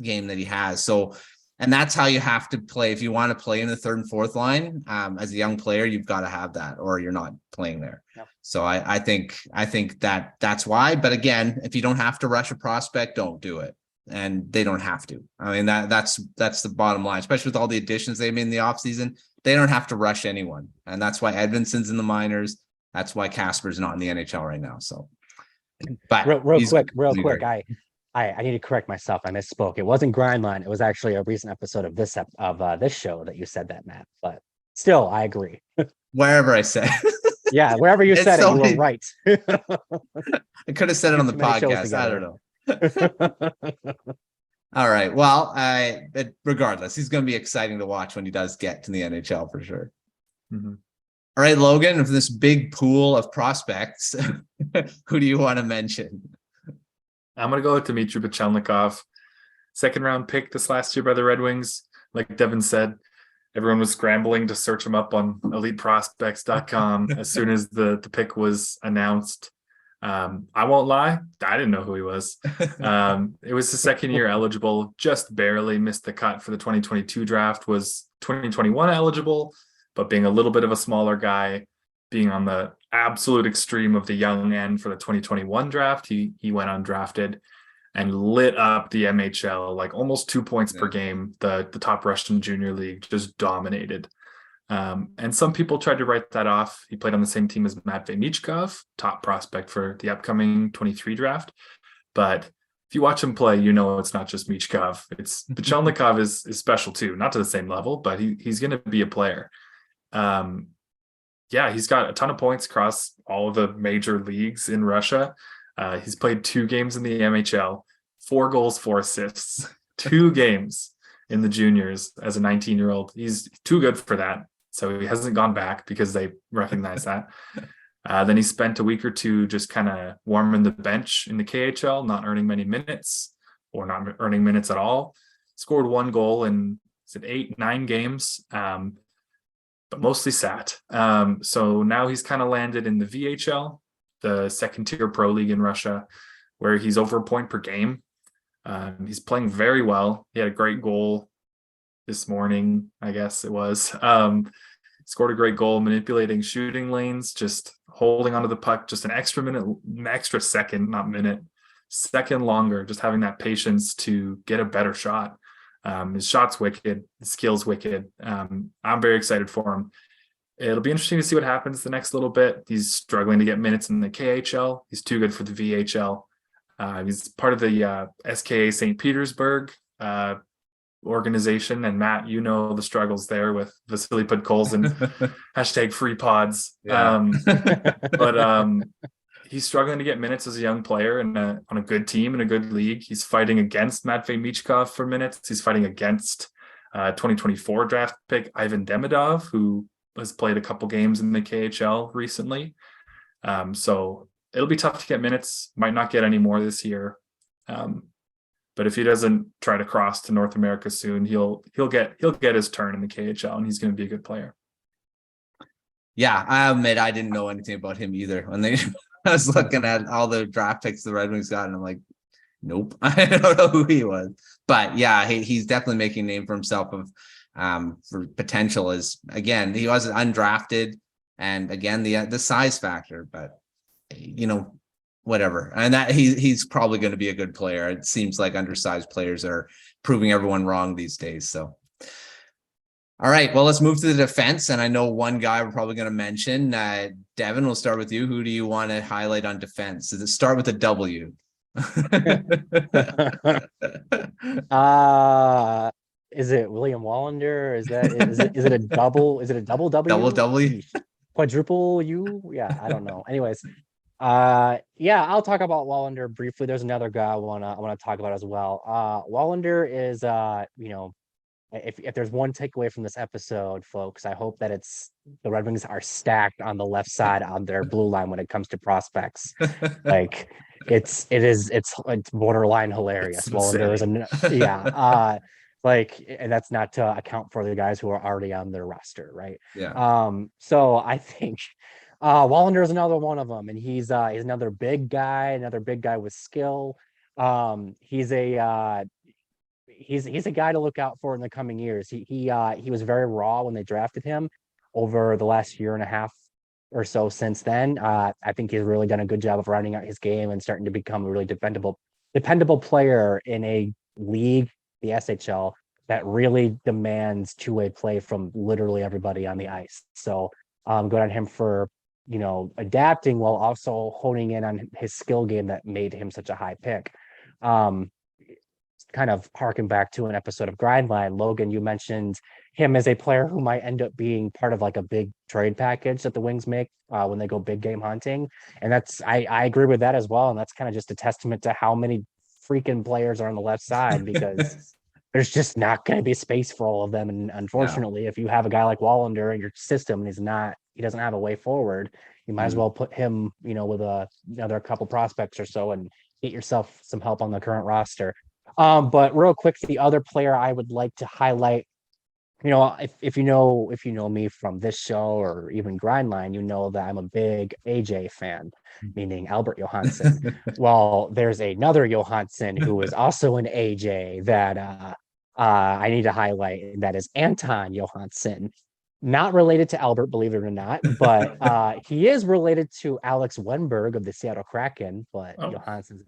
game that he has. So, and that's how you have to play. If you want to play in the 3rd and 4th line, as a young player, you've got to have that, or you're not playing there. Yep. So I think that's why. But again, if you don't have to rush a prospect, don't do it. And they don't have to. I mean, that's the bottom line, especially with all the additions they made in the offseason. They don't have to rush anyone. And that's why Edvinsson's in the minors. That's why Kasper's not in the NHL right now. So, but real quick, I need to correct myself. I misspoke. It wasn't Grindline. It was actually a recent episode of this show that you said that, Matt. But still, I agree. Wherever I said. Yeah, wherever you said it, you were right. I could have said it on the podcast. I don't know. All right. Well, regardless, he's going to be exciting to watch when he does get to the NHL for sure. Mm-hmm. All right, Logan, of this big pool of prospects, who do you want to mention? I'm going to go with Dmitri Buchelnikov. second-round pick this last year by the Red Wings. Like Devin said, everyone was scrambling to search him up on eliteprospects.com as soon as the pick was announced. I won't lie, I didn't know who he was. It was the second year eligible, just barely missed the cut for the 2022 draft, was 2021 eligible, but being a little bit of a smaller guy, being on the absolute extreme of the young end for the 2021 draft, he went undrafted and lit up the MHL, like almost 2 points per game. The top Russian junior league just dominated. And some people tried to write that off. He played on the same team as Matvei Michkov, top prospect for the upcoming 23 draft. But if you watch him play, you know it's not just Michkov. It's Buchelnikov is special too, not to the same level, but he's going to be a player. He's got a ton of points across all of the major leagues in Russia. He's played 2 games in the MHL, 4 goals, 4 assists, 2 games in the juniors as a 19-year-old. He's too good for that. So he hasn't gone back because they recognize that. Then he spent a week or two just kind of warming the bench in the KHL, not earning many minutes or not earning minutes at all. Scored 1 goal in 8-9 games, but mostly sat. So now he's kind of landed in the VHL, the second tier pro league in Russia, where he's over a point per game. He's playing very well. He had a great goal this morning, I guess it was. Scored a great goal, manipulating shooting lanes, just holding onto the puck just an extra second, not minute, second longer, just having that patience to get a better shot. His shot's wicked, his skill's wicked. I'm very excited for him. It'll be interesting to see what happens the next little bit. He's struggling to get minutes in the KHL. He's too good for the VHL. He's part of the SKA St. Petersburg organization. And Matt, you know the struggles there with Vasily Podkolzin, hashtag free pods. Yeah. But he's struggling to get minutes as a young player and on a good team in a good league. He's fighting against Matvei Michkov for minutes. He's fighting against 2024 draft pick Ivan Demidov, who has played a couple games in the KHL recently. So it'll be tough to get minutes, might not get any more this year. But if he doesn't try to cross to North America soon, he'll get his turn in the KHL, and he's going to be a good player. Yeah, I admit I didn't know anything about him either. When I was looking at all the draft picks the Red Wings got, and I'm like, nope, I don't know who he was. But yeah, he's definitely making a name for himself for potential. Is again, he was undrafted, and again the size factor, but whatever. And that he's probably going to be a good player. It seems like undersized players are proving everyone wrong these days. So, all right, well, let's move to the defense. And I know one guy we're probably going to mention. Devin, we'll start with you. Who do you want to highlight on defense? Does it start with a W? Is it William Wallinder? Is it a double? Is it a double W? Double W? Quadruple U? Yeah, I don't know. Anyways, I'll talk about Wallinder briefly. There's another guy I wanna talk about as well. Wallinder is if there's one takeaway from this episode, folks, I hope that it's the Red Wings are stacked on the left side on their blue line when it comes to prospects. Like it's borderline hilarious. Wallinder is and that's not to account for the guys who are already on their roster, right? Yeah. So I think Wallinder is another one of them, and he's another big guy with skill. He's a guy to look out for in the coming years. He was very raw when they drafted him. Over the last year and a half or so since then, I think he's really done a good job of rounding out his game and starting to become a really dependable player in a league, the SHL, that really demands two-way play from literally everybody on the ice. So good on him for adapting while also honing in on his skill game that made him such a high pick. Kind of harken back to an episode of Grindline, Logan, you mentioned him as a player who might end up being part of like a big trade package that the Wings make when they go big game hunting. And I agree with that as well. And that's kind of just a testament to how many freaking players are on the left side, because there's just not going to be space for all of them. And unfortunately, if you have a guy like Wallinder in your system and he doesn't have a way forward, you might as well put him, with another couple prospects or so and get yourself some help on the current roster. But real quick, the other player I would like to highlight, if you know me from this show or even Grindline, you know that I'm a big AJ fan, meaning Albert Johansson. Well, there's another Johansson who is also an AJ that I need to highlight, and that is Anton Johansson. Not related to Albert, believe it or not, but he is related to Alex Wenberg of the Seattle Kraken. But Johansson's,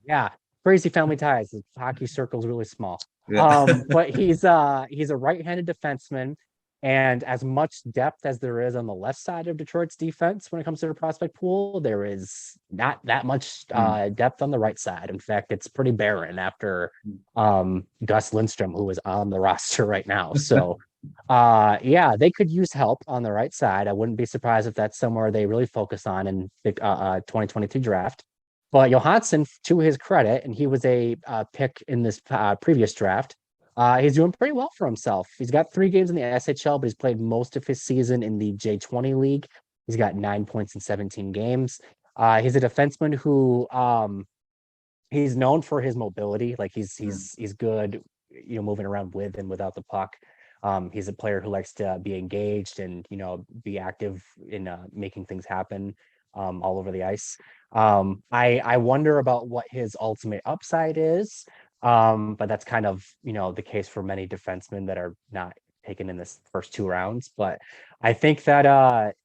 yeah, crazy family ties. The hockey circle is really small. But he's a right-handed defenseman, and as much depth as there is on the left side of Detroit's defense when it comes to the prospect pool, there is not that much depth on the right side. In fact, it's pretty barren after Gus Lindstrom, who is on the roster right now. So yeah, they could use help on the right side. I wouldn't be surprised if that's somewhere they really focus on in the 2022 draft. But Johansson, to his credit, and he was a pick in this previous draft, he's doing pretty well for himself. He's got 3 games in the SHL, but he's played most of his season in the J20 league. He's got 9 points in 17 games. He's a defenseman who he's known for his mobility. Like he's good, moving around with and without the puck. He's a player who likes to be engaged and be active in making things happen all over the ice. I wonder about what his ultimate upside is, but that's kind of the case for many defensemen that are not taken in this first 2 rounds. But I think that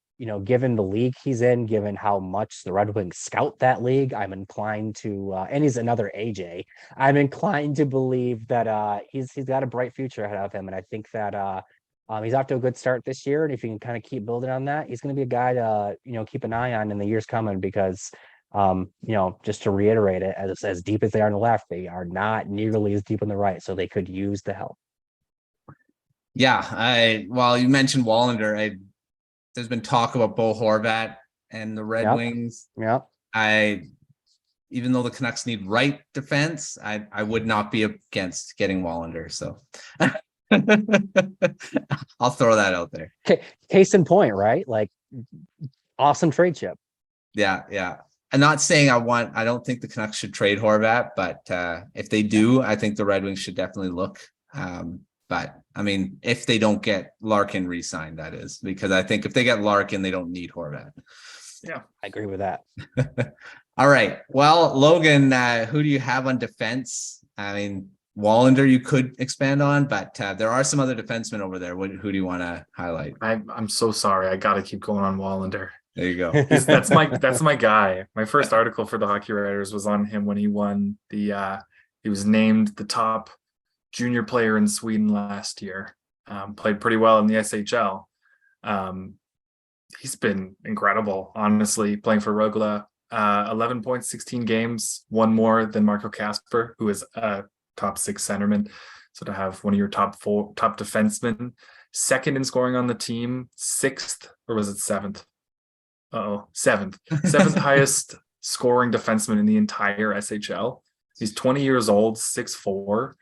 given the league he's in, given how much the Red Wings scout that league, I'm inclined to, and he's another AJ, I'm inclined to believe that he's got a bright future ahead of him. And I think that he's off to a good start this year. And if he can kind of keep building on that, he's going to be a guy to, keep an eye on in the years coming, because, just to reiterate it, as deep as they are on the left, they are not nearly as deep on the right. So they could use the help. Yeah. While you mentioned Wallinder, there's been talk about Bo Horvat and the Red Wings. Yeah. Even though the Canucks need right defense, I would not be against getting Wallinder. So I'll throw that out there. Case in point, right? Like, awesome trade chip. Yeah. I'm not saying I don't think the Canucks should trade Horvat, but if they do, I think the Red Wings should definitely look. But I mean, if they don't get Larkin re-signed, that is, because I think if they get Larkin, they don't need Horvat. Yeah, I agree with that. All right. Well, Logan, who do you have on defense? I mean, Wallinder you could expand on, but there are some other defensemen over there. Who do you want to highlight? I'm so sorry. I got to keep going on Wallinder. There you go. That's my guy. My first article for the Hockey Writers was on him when he won he was named the top junior player in Sweden last year. Played pretty well in the SHL. He's been incredible, honestly, playing for Rögle. 11 points, 16 games, 1 more than Marco Kasper, who is a top 6 centerman. So to have one of your top defensemen, 2nd in scoring on the team, 6th, or was it 7th? 7th highest scoring defenseman in the entire SHL. He's 20 years old, 6'4".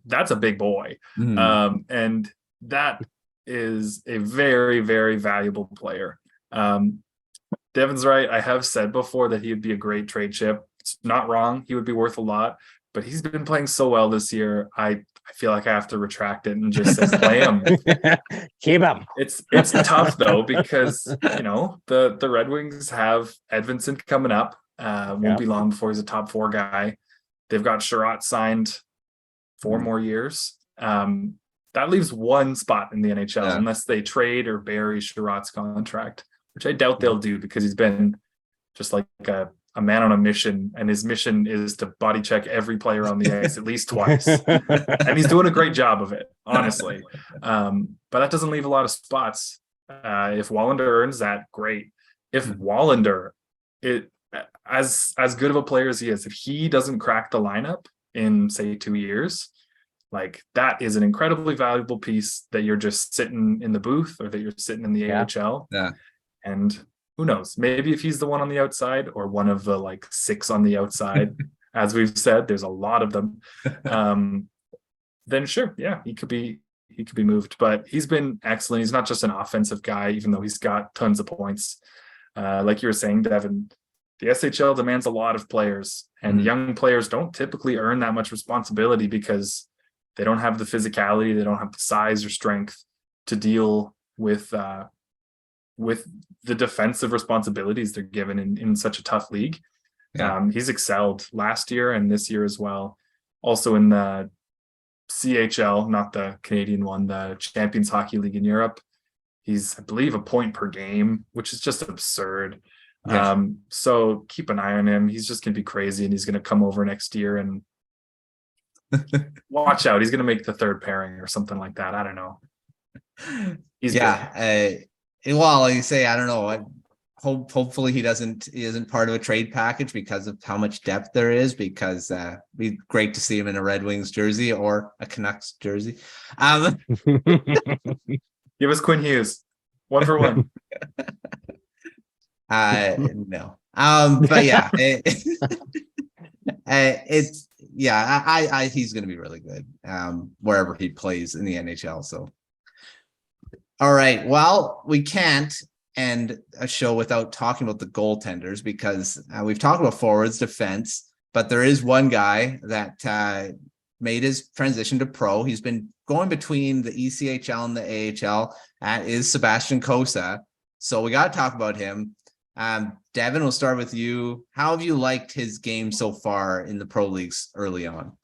That's a big boy. And that is a very, very valuable player. Devin's right. I have said before that he would be a great trade chip. It's not wrong. He would be worth a lot, but he's been playing so well this year. I feel like I have to retract it and just say play him. Keep him. It's tough though, because the Red Wings have Edvinsson coming up. Won't be long before he's a top 4 guy. They've got Sherratt signed 4 more years. That leaves 1 spot in the NHL unless they trade or bury Sherratt's contract, which I doubt they'll do, because he's been just like a man on a mission, and his mission is to body check every player on the ice at least twice. And he's doing a great job of it, honestly. But that doesn't leave a lot of spots. If Wallinder earns that, great. If Wallinder, as good of a player as he is, if he doesn't crack the lineup in, say, 2 years, like, that is an incredibly valuable piece that you're just sitting in the booth, or that you're sitting in the AHL. Yeah. And who knows, maybe if he's the one on the outside, or one of the 6 on the outside, as we've said, there's a lot of them, then sure, yeah, he could be moved. But he's been excellent. He's not just an offensive guy, even though he's got tons of points. Like you were saying, Devin, the SHL demands a lot of players, and young players don't typically earn that much responsibility because they don't have the physicality, they don't have the size or strength to deal with the defensive responsibilities they're given in such a tough league. Yeah. He's excelled last year and this year as well. Also in the CHL, not the Canadian one, the Champions Hockey League in Europe. He's, I believe, a point per game, which is just absurd. Yeah. So keep an eye on him. He's just going to be crazy, and he's going to come over next year and watch out. He's going to make the third pairing or something like that. I don't know. He's good. Well, like you say, I don't know. Hopefully he isn't part of a trade package because of how much depth there is, because it'd be great to see him in a Red Wings jersey or a Canucks jersey. Give us Quinn Hughes. 1 for 1. No. But yeah, he's going to be really good wherever he plays in the NHL. So, all right. Well, we can't end a show without talking about the goaltenders, because we've talked about forwards, defense, but there is one guy that made his transition to pro. He's been going between the ECHL and the AHL. That is Sebastian Cossa. So we got to talk about him. Devin, we'll start with you. How have you liked his game so far in the pro leagues early on?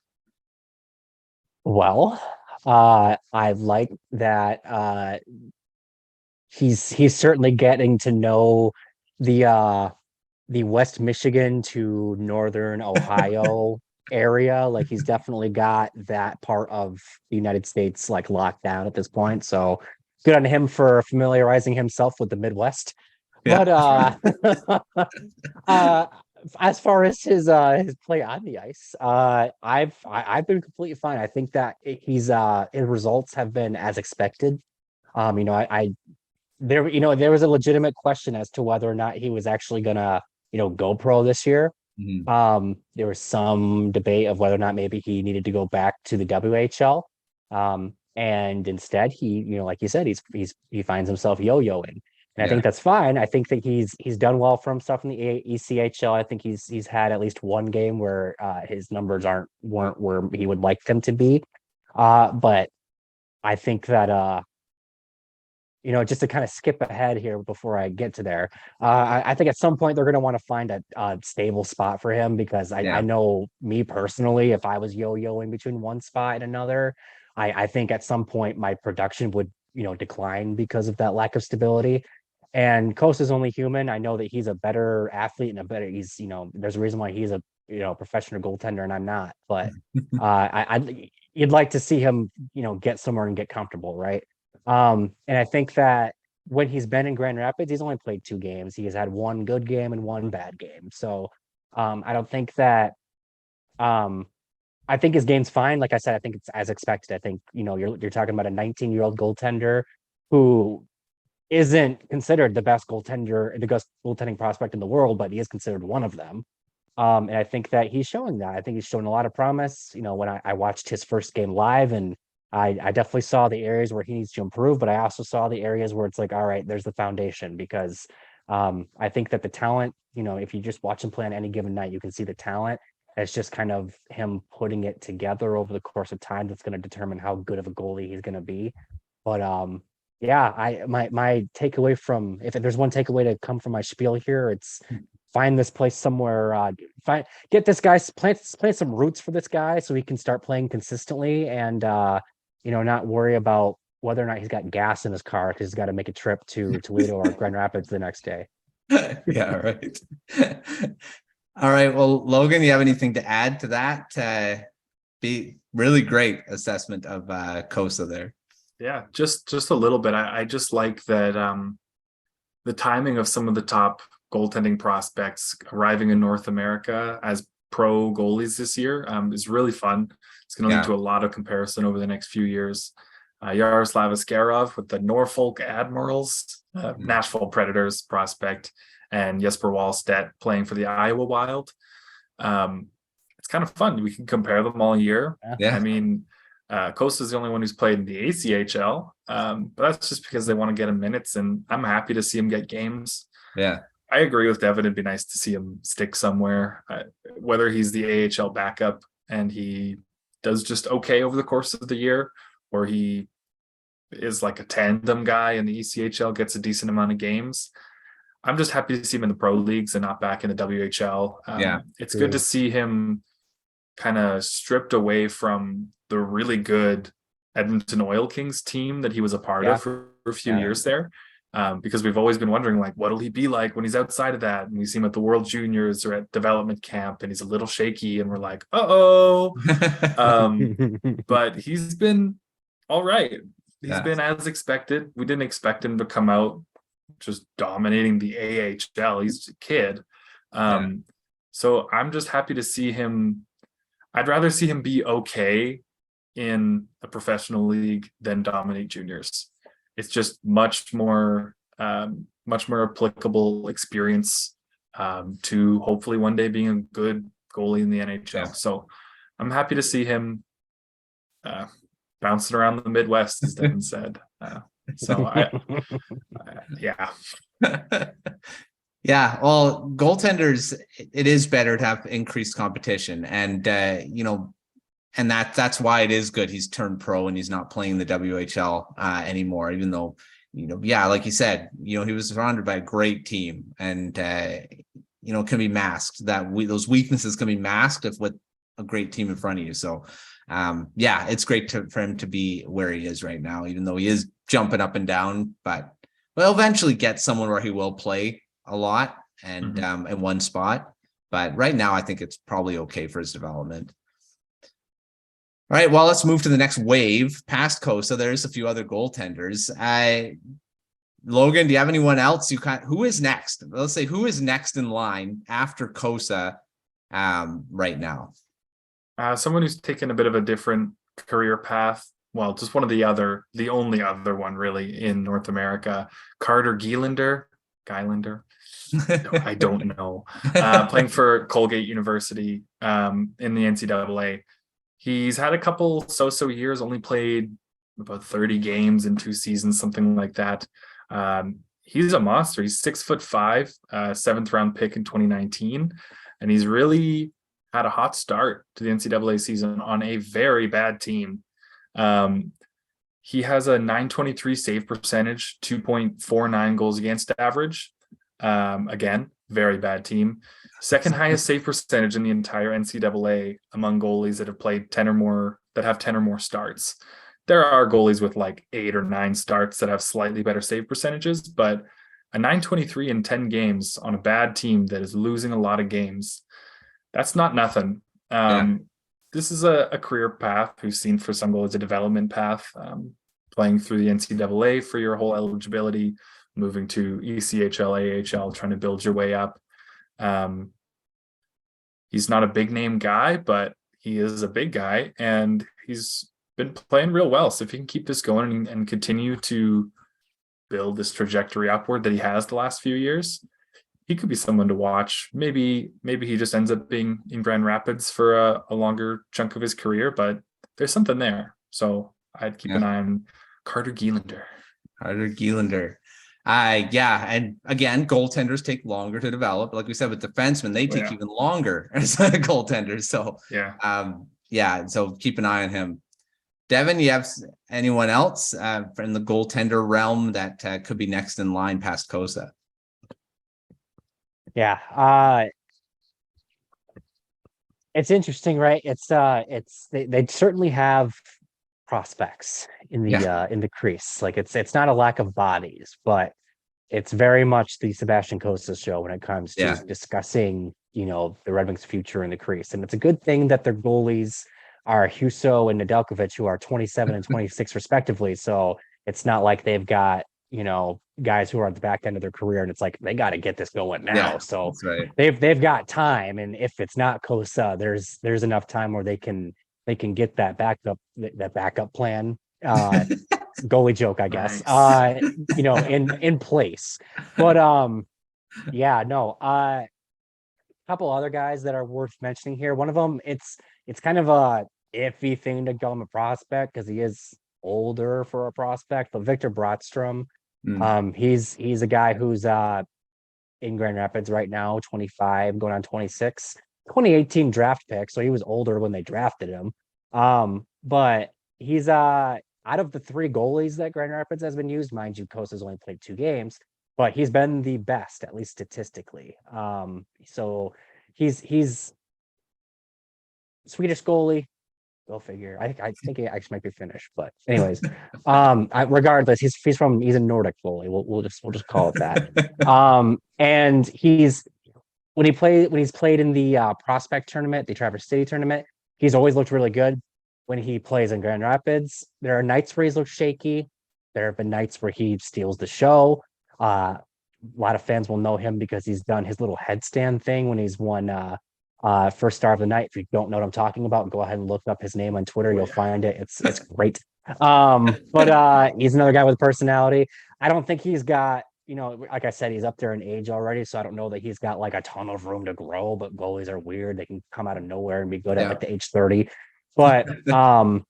Well, I like that he's certainly getting to know the West Michigan to Northern Ohio area. Like, he's definitely got that part of the United States like locked down at this point. So good on him for familiarizing himself with the Midwest. Yeah. But as far as his play on the ice, I've been completely fine. I think that his results have been as expected. There was a legitimate question as to whether or not he was actually gonna, go pro this year. Mhm. There was some debate of whether or not maybe he needed to go back to the WHL. And instead he, like you said, he finds himself yo-yoing. And I think that's fine. I think that he's done well for himself in the ECHL. I think he's had at least one game where his numbers weren't where he would like them to be. But I think that just to kind of skip ahead here before I get to there, I think at some point they're going to want to find a stable spot for him, because I know, me personally, if I was yo-yoing between one spot and another, I think at some point my production would decline because of that lack of stability. And Coast is only human. I know that he's a better athlete and there's a reason why he's a professional goaltender and I'm not. But you'd like to see him get somewhere and get comfortable, right? And I think that when he's been in Grand Rapids, he's only played 2 games. He has had 1 good game and 1 bad game. So I don't think that I think his game's fine. Like I said, I think it's as expected. I think you're talking about a 19-year-old goaltender who isn't considered the best goaltending prospect in the world, but he is considered one of them. And I think that he's showing that. I think he's shown a lot of promise. When I watched his first game live, and I definitely saw the areas where he needs to improve, but I also saw the areas where it's like, all right, there's the foundation, because I think that the talent, if you just watch him play on any given night, you can see the talent. It's just kind of him putting it together over the course of time that's going to determine how good of a goalie he's going to be. But my takeaway from, if there's one takeaway to come from my spiel here, it's find this place somewhere, get this guy, plant some roots for this guy so he can start playing consistently, and not worry about whether or not he's got gas in his car because he's got to make a trip to Toledo or Grand Rapids the next day. Yeah, right. All right. Well, Logan, you have anything to add to that? Be really great assessment of Cossa there. Yeah, just a little bit. I just like that the timing of some of the top goaltending prospects arriving in North America as pro goalies this year is really fun. It's going to lead to a lot of comparison over the next few years. Yaroslav Askarov with the Norfolk Admirals, Nashville Predators prospect, and Jesper Wallstedt playing for the Iowa Wild. It's kind of fun. We can compare them all year. Yeah. I mean, Costa is the only one who's played in the ACHL, but that's just because they want to get him minutes, and I'm happy to see him get games. Yeah. I agree with Devin. It'd be nice to see him stick somewhere, whether he's the AHL backup and he does just okay over the course of the year, or he is like a tandem guy in the ECHL, gets a decent amount of games. I'm just happy to see him in the pro leagues and not back in the WHL. It's good to see him kind of stripped away from the really good Edmonton Oil Kings team that he was a part of for a few years there. Because we've always been wondering, like, what'll he be like when he's outside of that? And we see him at the World Juniors or at development camp, and he's a little shaky, and we're like, but he's been all right. He's been as expected. We didn't expect him to come out just dominating the AHL. He's a kid. So I'm just happy to see him. I'd rather see him be okay in a professional league than dominate juniors. It's just much more applicable experience to hopefully one day being a good goalie in the NHL. So I'm happy to see him bouncing around the Midwest, as Devin said. Yeah, well, goaltenders, it is better to have increased competition, and and that's why it is good he's turned pro and he's not playing the WHL anymore, even though, like you said, he was surrounded by a great team, and can be masked. Those weaknesses can be masked with a great team in front of you. So it's great for him to be where he is right now, even though he is jumping up and down, but we'll eventually get someone where he will play a lot and in one spot. But right now, I think it's probably okay for his development. All right, well, let's move to the next wave. Past Cossa, there's a few other goaltenders. Logan, do you have anyone else who is next? Let's say who is next in line after Cossa right now? Someone who's taken a bit of a different career path. Well, just the only other one really in North America. Carter Gielander. No, I don't know. Playing for Colgate University in the NCAA. He's had a couple so-so years, only played about 30 games in 2 seasons, something like that. He's a monster. He's 6'5", 7th round pick in 2019. And he's really had a hot start to the NCAA season on a very bad team. He has a .923 save percentage, 2.49 goals against average. Again, very bad team. Second highest save percentage in the entire NCAA among goalies that have played 10 or more, that have 10 or more starts. There are goalies with like 8 or 9 starts that have slightly better save percentages, but a .923 in 10 games on a bad team that is losing a lot of games, that's not nothing. This is a career path we've seen for some goalies, a development path, playing through the NCAA for your whole eligibility, moving to ECHL, AHL, trying to build your way up. He's not a big name guy, but he is a big guy, and he's been playing real well. So if he can keep this going and continue to build this trajectory upward that he has the last few years, he could be someone to watch. Maybe he just ends up being in Grand Rapids for a longer chunk of his career, but there's something there. So I'd keep an eye on Carter Gielander. And again, goaltenders take longer to develop. Like we said with defensemen, they take even longer as goaltenders. So so keep an eye on him. Devin, you have anyone else in the goaltender realm that could be next in line past Cossa? It's interesting, right? They certainly have prospects in the crease. Like it's not a lack of bodies, but it's very much the Sebastian Cossa show when it comes to discussing, the Red Wings' future in the crease. And it's a good thing that their goalies are Huso and Nedeljkovic, who are 27 and 26 respectively. So it's not like they've got, guys who are at the back end of their career and it's like they got to get this going now. So they've got time, and if it's not Cossa, there's enough time where they can get that backup plan, goalie joke, I guess, nice. In place. But a couple other guys that are worth mentioning here. One of them, it's kind of a iffy thing to call him a prospect because he is older for a prospect, but Victor Brottstrom, he's a guy who's in Grand Rapids right now, 25, going on 26. 2018 draft pick, so he was older when they drafted him. But he's out of the 3 goalies that Grand Rapids has been used, mind you, Kossa's only played 2 games, but he's been the best, at least statistically. So he's Swedish goalie. Go figure. I think he actually might be Finnish, but anyways, regardless, he's a Nordic goalie. We'll just call it that. And when he's played in the prospect tournament, the Traverse City tournament, he's always looked really good. When he plays in Grand Rapids, there are nights where he's looked shaky. There have been nights where he steals the show. A lot of fans will know him because he's done his little headstand thing when he's won first star of the night. If you don't know what I'm talking about, go ahead and look up his name on Twitter. You'll find it. It's great. But he's another guy with personality. I don't think he's got, like I said, he's up there in age already, so I don't know that he's got like a ton of room to grow, but goalies are weird. They can come out of nowhere and be good at like the age 30. But I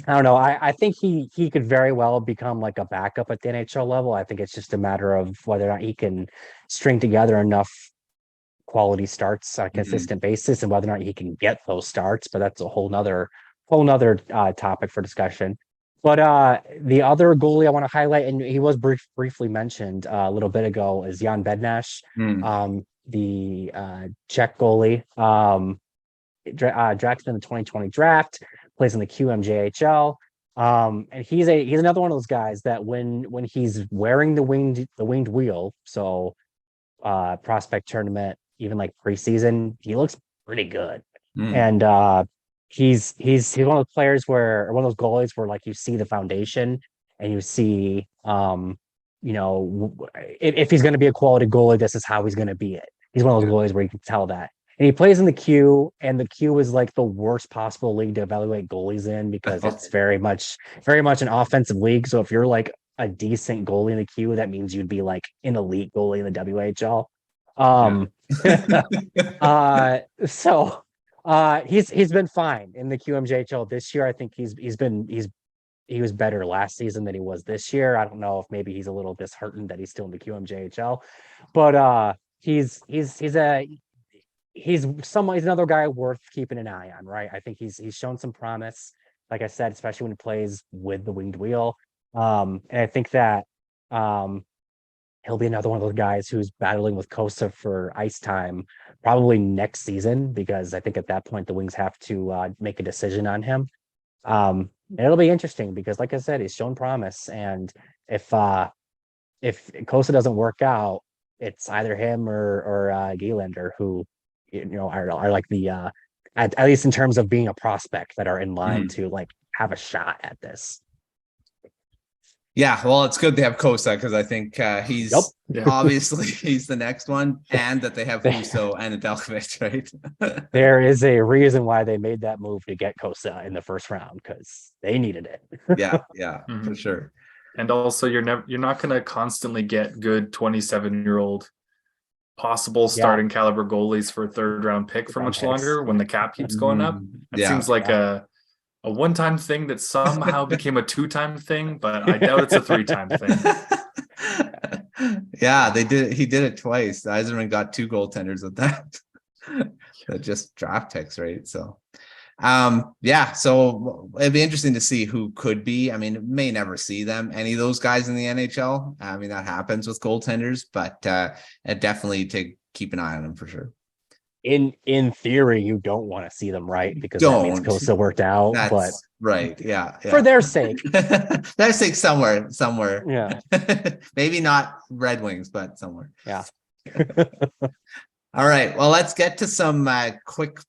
don't know. I think he could very well become like a backup at the NHL level. I think it's just a matter of whether or not he can string together enough quality starts on a consistent basis and whether or not he can get those starts. But that's a whole nother topic for discussion. But the other goalie I want to highlight, and he was briefly mentioned a little bit ago, is Jan Bednash, the Czech goalie. Drafted in the 2020 draft, plays in the QMJHL. And he's another one of those guys that when he's wearing the winged wheel, so prospect tournament, even like preseason, he looks pretty good. And he's one of those players one of those goalies where like you see the foundation and you see if he's going to be a quality goalie, this is how he's going to be it. He's one of those goalies where you can tell that. And he plays in the Q, and the Q is like the worst possible league to evaluate goalies in because it's very much an offensive league. So if you're like a decent goalie in the Q, that means you'd be like an elite goalie in the WHL. So he's been fine in the QMJHL this year. I think he was better last season than he was this year. I don't know if maybe he's a little disheartened that he's still in the QMJHL, but he's another guy worth keeping an eye on, right? I think he's shown some promise, like I said, especially when he plays with the winged wheel. And I think that he'll be another one of those guys who's battling with Cossa for ice time probably next season, because I think at that point the Wings have to make a decision on him. And it'll be interesting because, like I said, he's shown promise, and if Cossa doesn't work out, it's either him or Wallinder who are like the at least in terms of being a prospect that are in line to like have a shot at this. Yeah, well, it's good they have Cossa because I think he's obviously he's the next one, and that they have Husso and Adelkovic, right? There is a reason why they made that move to get Cossa in the first round, because they needed it. yeah, for sure. And also, you're not going to constantly get good 27-year-old possible starting caliber goalies for a third round pick for much longer when the cap keeps going up. It seems like a one-time thing that somehow became a 2-time thing, but I doubt it's a 3-time thing. Yeah, he did it twice. Yzerman got 2 goaltenders with that. Just draft picks, right? So so it'd be interesting to see who could be. I mean, may never see any of those guys in the NHL. I mean, that happens with goaltenders, but definitely to keep an eye on them for sure. In theory, you don't want to see them, right? Because that means Cossa worked out. But right, yeah. For their sake. Their sake somewhere. Yeah. Maybe not Red Wings, but somewhere. Yeah. All right. Well, let's get to some quick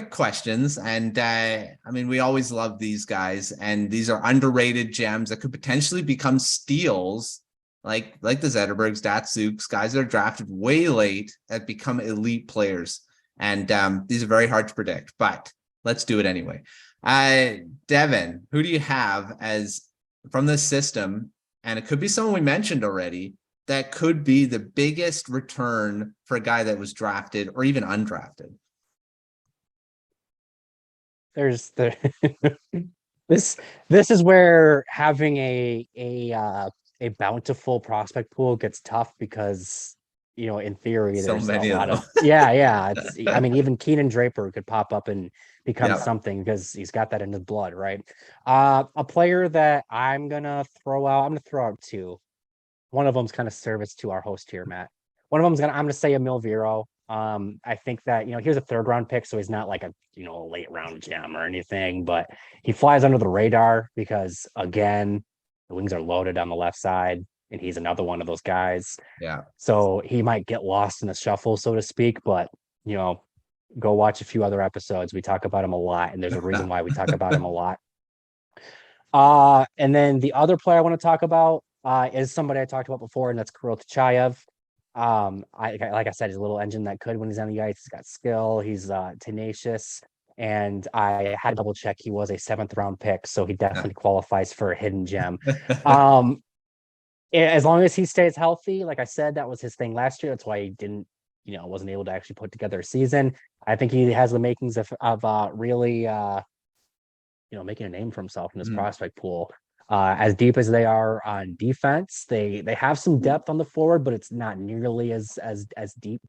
questions. And I mean, we always love these guys, and these are underrated gems that could potentially become steals, like the Zetterbergs, Datsyuks, guys that are drafted way late that become elite players. And these are very hard to predict, but let's do it anyway. Devin, who do you have as from this system? And it could be someone we mentioned already that could be the biggest return for a guy that was drafted or even undrafted. There's this is where having a bountiful prospect pool gets tough, because in theory, So there's many a of lot them. of yeah. I mean, even Keenan Draper could pop up and become Yep. something because he's got that in his blood, right? A player that I'm gonna throw out two. One of them's kind of service to our host here, Matt. One of them's I'm gonna say Emil Viro. I think that he was a third round pick, so he's not like a late round gem or anything, but he flies under the radar because again, the Wings are loaded on the left side, and he's another one of those guys. Yeah. So he might get lost in the shuffle, so to speak, but go watch a few other episodes. We talk about him a lot, and there's a reason why we talk about him a lot. And then the other player I want to talk about is somebody I talked about before, and that's Kirill Tyutyayev. Like I said, he's a little engine that could when he's on the ice. He's got skill. He's tenacious, and I had to double check. He was a 7th round pick, so he definitely qualifies for a hidden gem. As long as he stays healthy, like I said, that was his thing last year. That's why he didn't, wasn't able to actually put together a season. I think he has the makings of really, making a name for himself in this prospect pool. As deep as they are on defense, they have some depth on the forward, but it's not nearly as deep,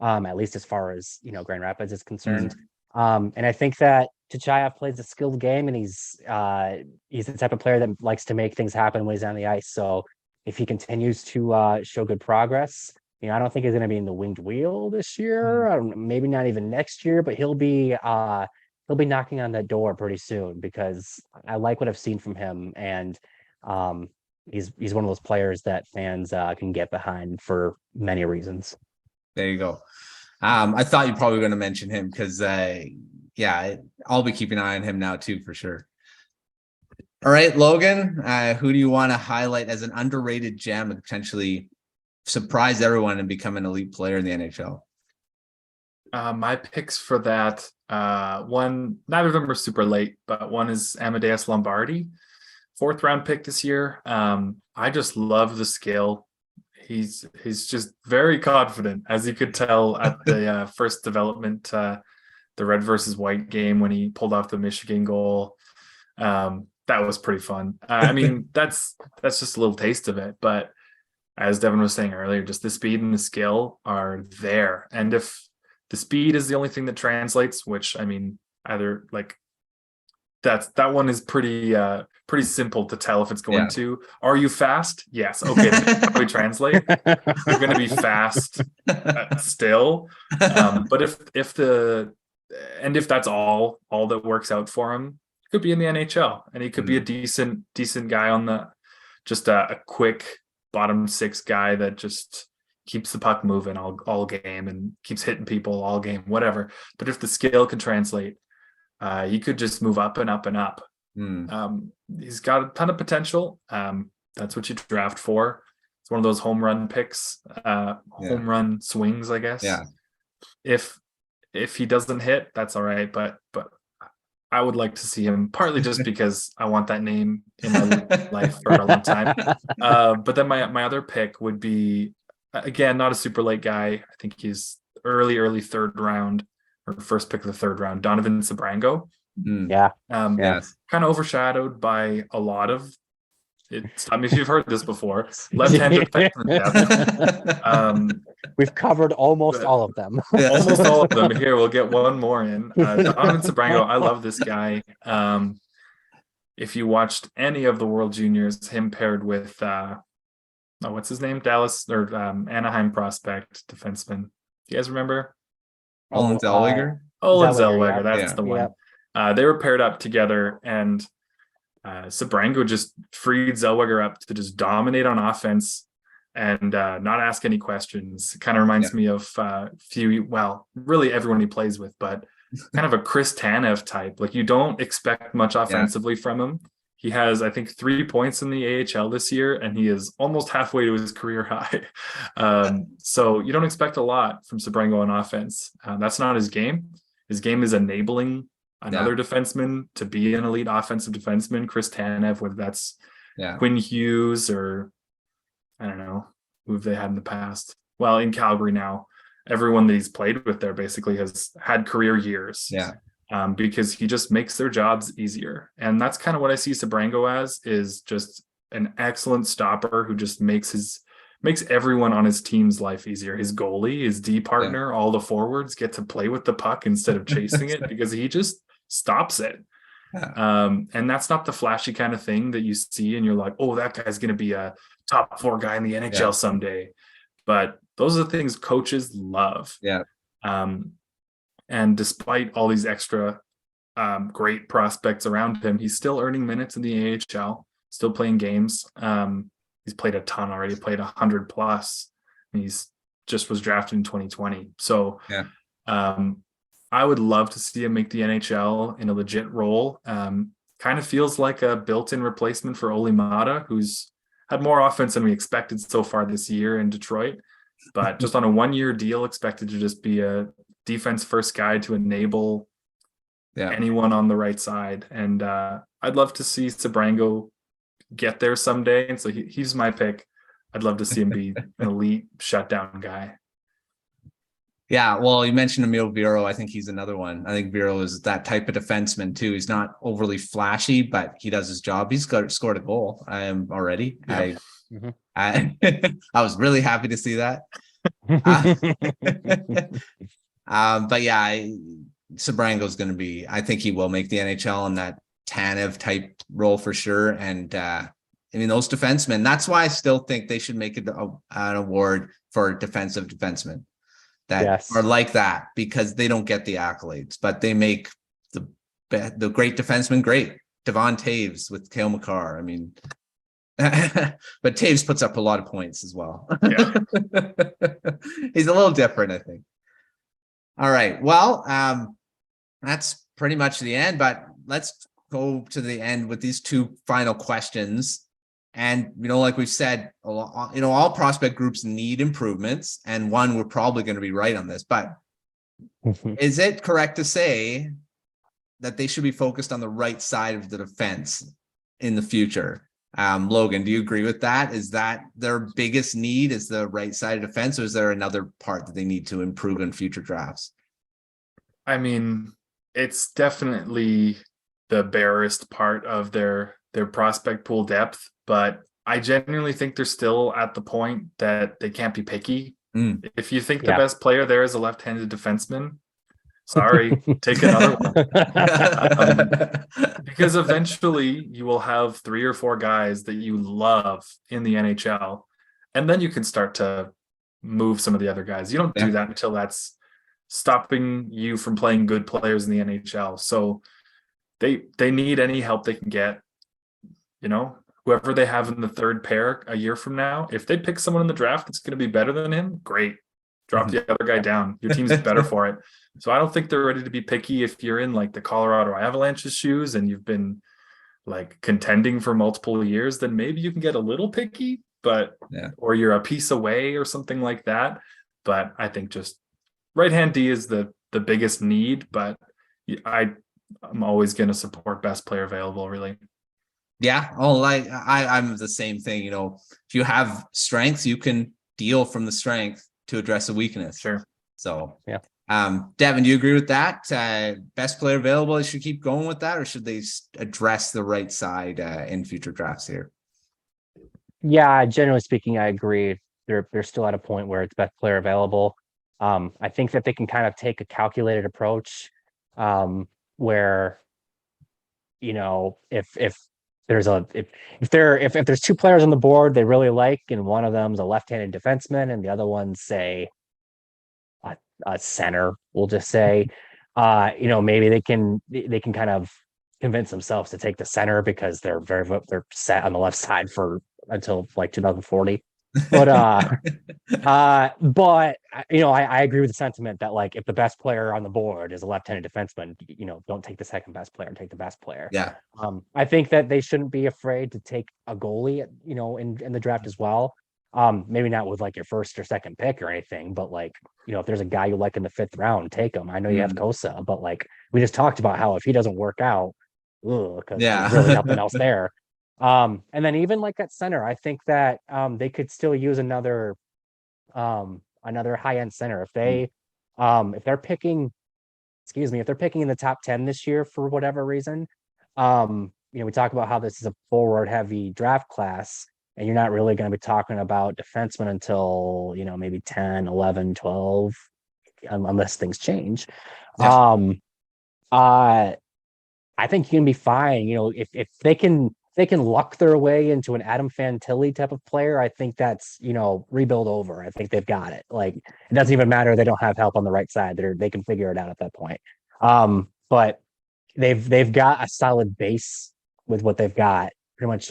at least as far as Grand Rapids is concerned. And I think that Tyutyayev plays a skilled game, and he's the type of player that likes to make things happen when he's on the ice. So if he continues to show good progress, I don't think he's going to be in the winged wheel this year. Maybe not even next year, but he'll be knocking on that door pretty soon because I like what I've seen from him, and he's one of those players that fans can get behind for many reasons. There you go. I thought you probably were going to mention him because I'll be keeping an eye on him now too for sure. All right, Logan, who do you want to highlight as an underrated gem and potentially surprise everyone and become an elite player in the NHL? My picks for that, one, neither of them are super late, but one is Amadeus Lombardi, 4th round pick this year. I just love the skill. He's just very confident, as you could tell at the first development, the red versus white game when he pulled off the Michigan goal. That was pretty fun. I mean, that's just a little taste of it, but as Devin was saying earlier, just the speed and the skill are there. And if the speed is the only thing that translates, which I mean, either like that one is pretty simple to tell if it's going to. Are you fast? Yes. Okay. How we translate? You're going to be fast still. But if that's all that works out for him, he could be in the NHL, and he could be a decent guy on just a quick bottom 6 guy that just keeps the puck moving all game and keeps hitting people all game, whatever. But if the skill can translate, he could just move up and up and up. He's got a ton of potential. That's what you draft for. It's one of those home run picks, home run swings, I guess. Yeah. If he doesn't hit, that's all right. But I would like to see him, partly just because I want that name in my life for a long time. But then my other pick would be, again, not a super late guy. I think he's early 3rd round or first pick of the 3rd round, Donovan Sebrango. Kind of overshadowed by a lot of it. I mean, if you've heard this before, left-handed defenseman. We've covered almost all of them. Almost all of them. Here, we'll get one more in. Donovan Sebrango, I love this guy. If you watched any of the World Juniors, him paired with what's his name? Dallas or Anaheim prospect defenseman. Do you guys remember? Olin Zellweger. Zellweger, that's the one. They were paired up together, and Sebrango just freed Zellweger up to just dominate on offense and not ask any questions. Kind of reminds me of really everyone he plays with, but kind of a Chris Tanev type. Like, you don't expect much offensively from him. He has, I think, 3 points in the AHL this year, and he is almost halfway to his career high. So you don't expect a lot from Sebrango on offense. That's not his game. His game is enabling another defenseman to be an elite offensive defenseman, Chris Tanev, whether that's Quinn Hughes or I don't know who they had in the past. Well, in Calgary now, everyone that he's played with there basically has had career years. Because he just makes their jobs easier. And that's kind of what I see Sebrango as, is just an excellent stopper who just makes makes everyone on his team's life easier. His goalie, his D partner, all the forwards get to play with the puck instead of chasing it because he just stops it. And that's not the flashy kind of thing that you see and you're like, oh, that guy's going to be a top 4 guy in the NHL someday. But those are the things coaches love. And despite all these extra great prospects around him, he's still earning minutes in the AHL, still playing games. He's played a ton already, played 100 plus. And he's just was drafted in 2020. So I would love to see him make the NHL in a legit role. Kind of feels like a built-in replacement for Olli Maatta, who's had more offense than we expected so far this year in Detroit, but just on a 1-year deal, expected to just be a defense first guy to enable anyone on the right side. And I'd love to see Sebrango get there someday. And so he's my pick. I'd love to see him be an elite shutdown guy. Yeah, well, you mentioned Emil Viro. I think he's another one. I think Viro is that type of defenseman too. He's not overly flashy, but he does his job. He's scored a goal already. I was really happy to see that. But yeah, Sebrango's going to be. I think he will make the NHL in that Tanev type role for sure. And I mean, those defensemen. That's why I still think they should make it an award for defensive defensemen. That are like that, because they don't get the accolades, but they make the great defenseman great. Devon Taves with Cale Makar. I mean, but Taves puts up a lot of points as well. Yeah. He's a little different, I think. All right. Well, that's pretty much the end, but let's go to the end with these 2 final questions. And, like we've said, all prospect groups need improvements, and one, we're probably going to be right on this, but is it correct to say that they should be focused on the right side of the defense in the future? Logan, do you agree with that? Is that their biggest need, is the right side of defense, or is there another part that they need to improve in future drafts? I mean, it's definitely the barest part of their prospect pool depth, but I genuinely think they're still at the point that they can't be picky. If you think the best player there is a left-handed defenseman, sorry, take another one. Because eventually you will have 3 or 4 guys that you love in the NHL, and then you can start to move some of the other guys. You don't do that until that's stopping you from playing good players in the NHL. So they need any help they can get. Whoever they have in the third pair a year from now, if they pick someone in the draft that's going to be better than him, great. Drop the other guy down. Your team's better for it. So I don't think they're ready to be picky. If you're in like the Colorado Avalanche's shoes and you've been like contending for multiple years, then maybe you can get a little picky, but or you're a piece away or something like that. But I think just right-hand D is the biggest need, but I'm always going to support best player available, really. Yeah. Oh, I'm the same thing. If you have strengths, you can deal from the strength to address a weakness. Sure. So, Devin, do you agree with that? Best player available, they should keep going with that, or should they address the right side in future drafts here? Yeah, generally speaking, I agree. They're still at a point where it's best player available. I think that they can kind of take a calculated approach, where, if there's 2 players on the board they really like, and one of them's a left-handed defenseman and the other one's, say, a center, we'll just say, maybe they can kind of convince themselves to take the center because they're set on the left side until like 2040. But I agree with the sentiment that, like, if the best player on the board is a left-handed defenseman, don't take the second best player and take the best player. Yeah. I think that they shouldn't be afraid to take a goalie, in the draft as well. Maybe not with like your first or second pick or anything, but like, if there's a guy you like in the 5th round, take him. I know you have Cossa, but like we just talked about how if he doesn't work out, because there's really nothing else there. And then even like at center, I think that they could still use another high-end center if they're picking in the top 10 this year for whatever reason. We talk about how this is a forward heavy draft class, and you're not really going to be talking about defensemen until, maybe 10, 11, 12, unless things change. Yeah. I think you can be fine. If they can luck their way into an Adam Fantilli type of player, I think that's, rebuild over. I think they've got it. Like, it doesn't even matter. They don't have help on the right side. They can figure it out at that point. But they've got a solid base with what they've got pretty much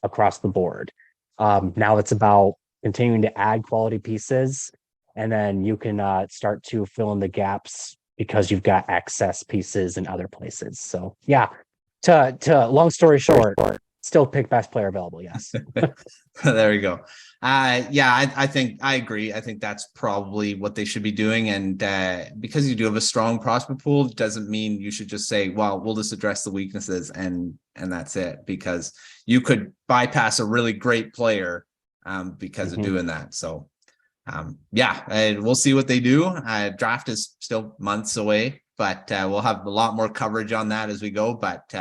across the board. Now it's about continuing to add quality pieces, and then you can start to fill in the gaps because you've got excess pieces in other places. So yeah, to long story short, still pick best player available. Yes. There we go. I think I agree. I think that's probably what they should be doing. And because you do have a strong prospect pool, doesn't mean you should just say, well, we'll just address the weaknesses and that's it, because you could bypass a really great player because of doing that. So we'll see what they do. Draft is still months away, but we'll have a lot more coverage on that as we go. But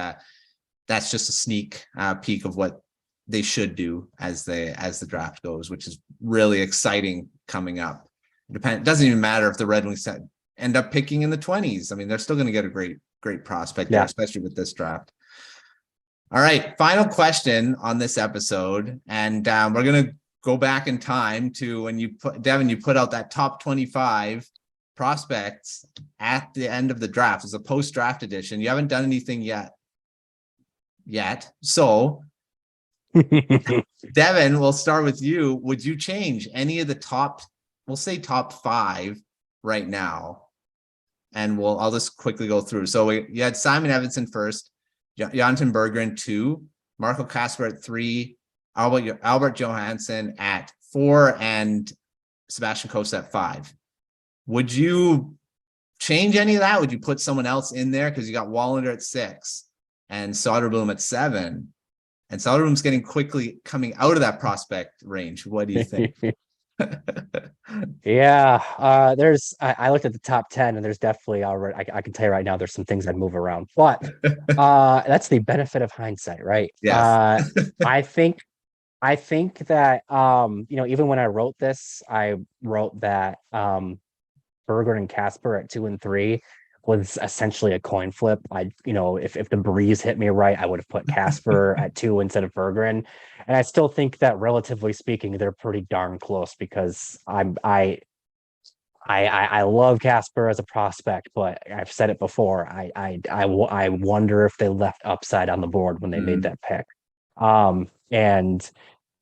that's just a sneak peek of what they should do as the draft goes, which is really exciting coming up. It doesn't even matter if the Red Wings end up picking in the 20s. I mean, they're still going to get a great prospect there, especially with this draft. All right, final question on this episode, and we're going to go back in time to when Devin, you put out that top 25 prospects at the end of the draft. It's a post-draft edition. You haven't done anything yet. So Devin, we'll start with you. Would you change any of the top 5 right now? And I'll just quickly go through. So you had Simon Edvinsson first, Jonatan Berggren 2, Marco Kasper at 3, Albert Johansson at 4, and Sebastian Cossa at 5. Would you change any of that? Would you put someone else in there? Because you got Wallinder at 6 and Shai Buium at 7. And Zator Buium's getting quickly coming out of that prospect range. What do you think? Yeah, I looked at the top 10, and there's definitely already, I can tell you right now, there's some things I'd move around, but that's the benefit of hindsight, right? Yes. I think that even when I wrote this, I wrote that Berggren and Kasper at 2 and 3 was essentially a coin flip. If the breeze hit me right, I would have put Kasper at 2 instead of Berggren. And I still think that, relatively speaking, they're pretty darn close, because I love Kasper as a prospect, but I've said it before. I wonder if they left upside on the board when they made that pick. And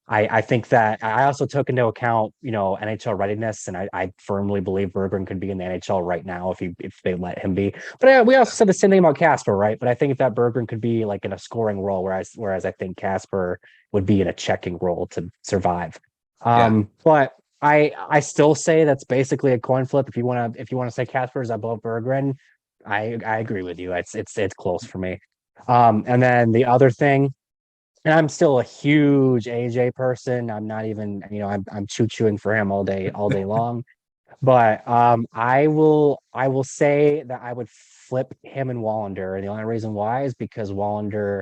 I think that I also took into account, NHL readiness, and I firmly believe Berggren could be in the NHL right now if they let him be. But we also said the same thing about Kasper, right? But I think that Berggren could be like in a scoring role, whereas I think Kasper would be in a checking role to survive. But I still say that's basically a coin flip. If you want to say Kasper is above Berggren, I agree with you. It's close for me. And then the other thing. And I'm still a huge AJ person. I'm not even, I'm chewing for him all day long. But I will say that I would flip him and Wallinder. And the only reason why is because Wallinder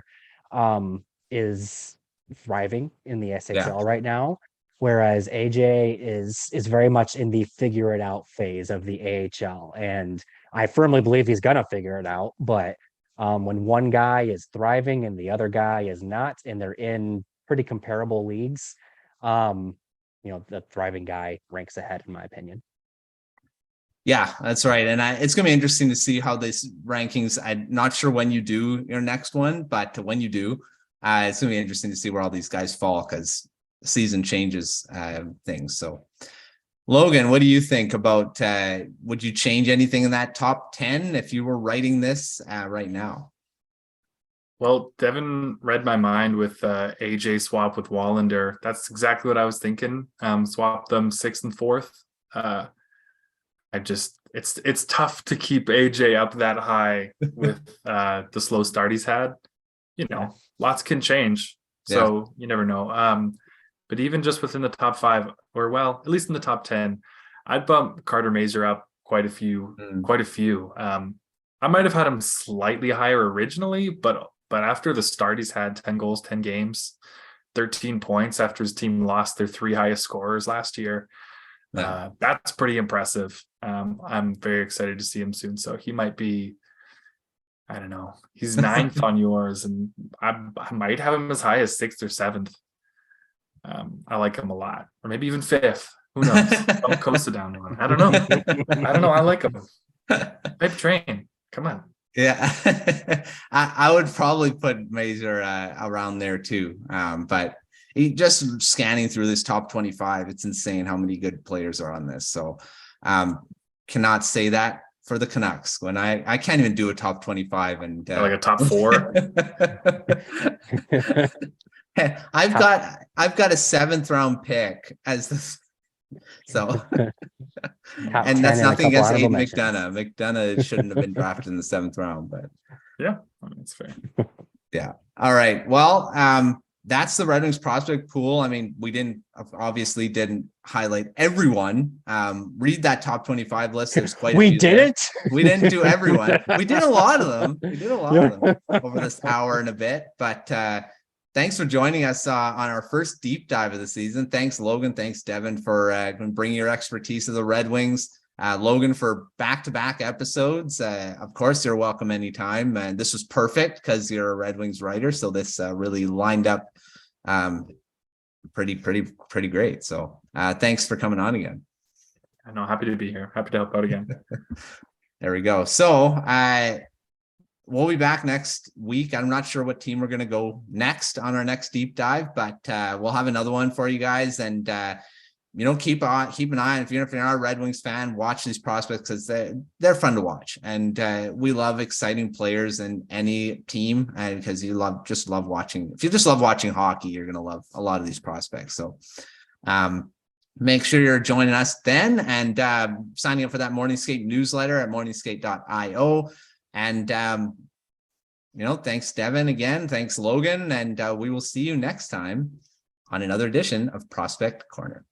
is thriving in the SHL right now, whereas AJ is very much in the figure it out phase of the AHL. And I firmly believe he's gonna figure it out, but when one guy is thriving and the other guy is not, and they're in pretty comparable leagues, the thriving guy ranks ahead, in my opinion. Yeah, that's right. And it's going to be interesting to see how this rankings, I'm not sure when you do your next one, but when you do, it's going to be interesting to see where all these guys fall, because season changes things. So Logan, what do you think about, would you change anything in that top 10 if you were writing this right now? Well, Devin read my mind with AJ swap with Wallinder. That's exactly what I was thinking. Swap them 6th and 4th. It's tough to keep AJ up that high with the slow start he's had. Lots can change. So you never know. But even just within the top 5, or well, at least in the top 10, I'd bump Carter Mazur up quite a few. I might have had him slightly higher originally, but after the start he's had, 10 goals, 10 games, 13 points after his team lost their 3 highest scorers last year. That's pretty impressive. I'm very excited to see him soon. So he might be, I don't know, he's 9th on yours, and I might have him as high as 6th or 7th. I like him a lot, or maybe even 5th. Who knows? Don't Cossa down one. I don't know. I like him. Pipe train. Come on. Yeah, I would probably put Mazur around there too. But just scanning through this top 25, it's insane how many good players are on this. So cannot say that for the Canucks when I can't even do a top 25 and like a top 4. I've got a 7th round pick as the so and that's nothing against Aiden McDonough. McDonough shouldn't have been drafted in the 7th round, but yeah, that's fair. Yeah. All right. Well, that's the Red Wings prospect pool. I mean, we obviously didn't highlight everyone. Read that top 25 list. There's quite a few. We didn't do everyone. We did a lot of them. Over this hour and a bit. But thanks for joining us on our first deep dive of the season. Thanks, Logan. Thanks, Devin, for bringing your expertise to the Red Wings. Logan, for back-to-back episodes. Of course, you're welcome anytime. And this was perfect because you're a Red Wings writer. So this really lined up pretty great. So thanks for coming on again. I know. Happy to be here. Happy to help out again. There we go. So we'll be back next week. I'm not sure what team we're going to go next on our next deep dive, but we'll have another one for you guys. And keep an eye on, if you're not a Red Wings fan, watch these prospects because they're fun to watch. And we love exciting players in any team, and because you just love watching. If you just love watching hockey, you're going to love a lot of these prospects. So make sure you're joining us then and signing up for that Morning Skate newsletter at morningskate.io. And thanks, Devin, again. Thanks, Logan. And we will see you next time on another edition of Prospect Corner.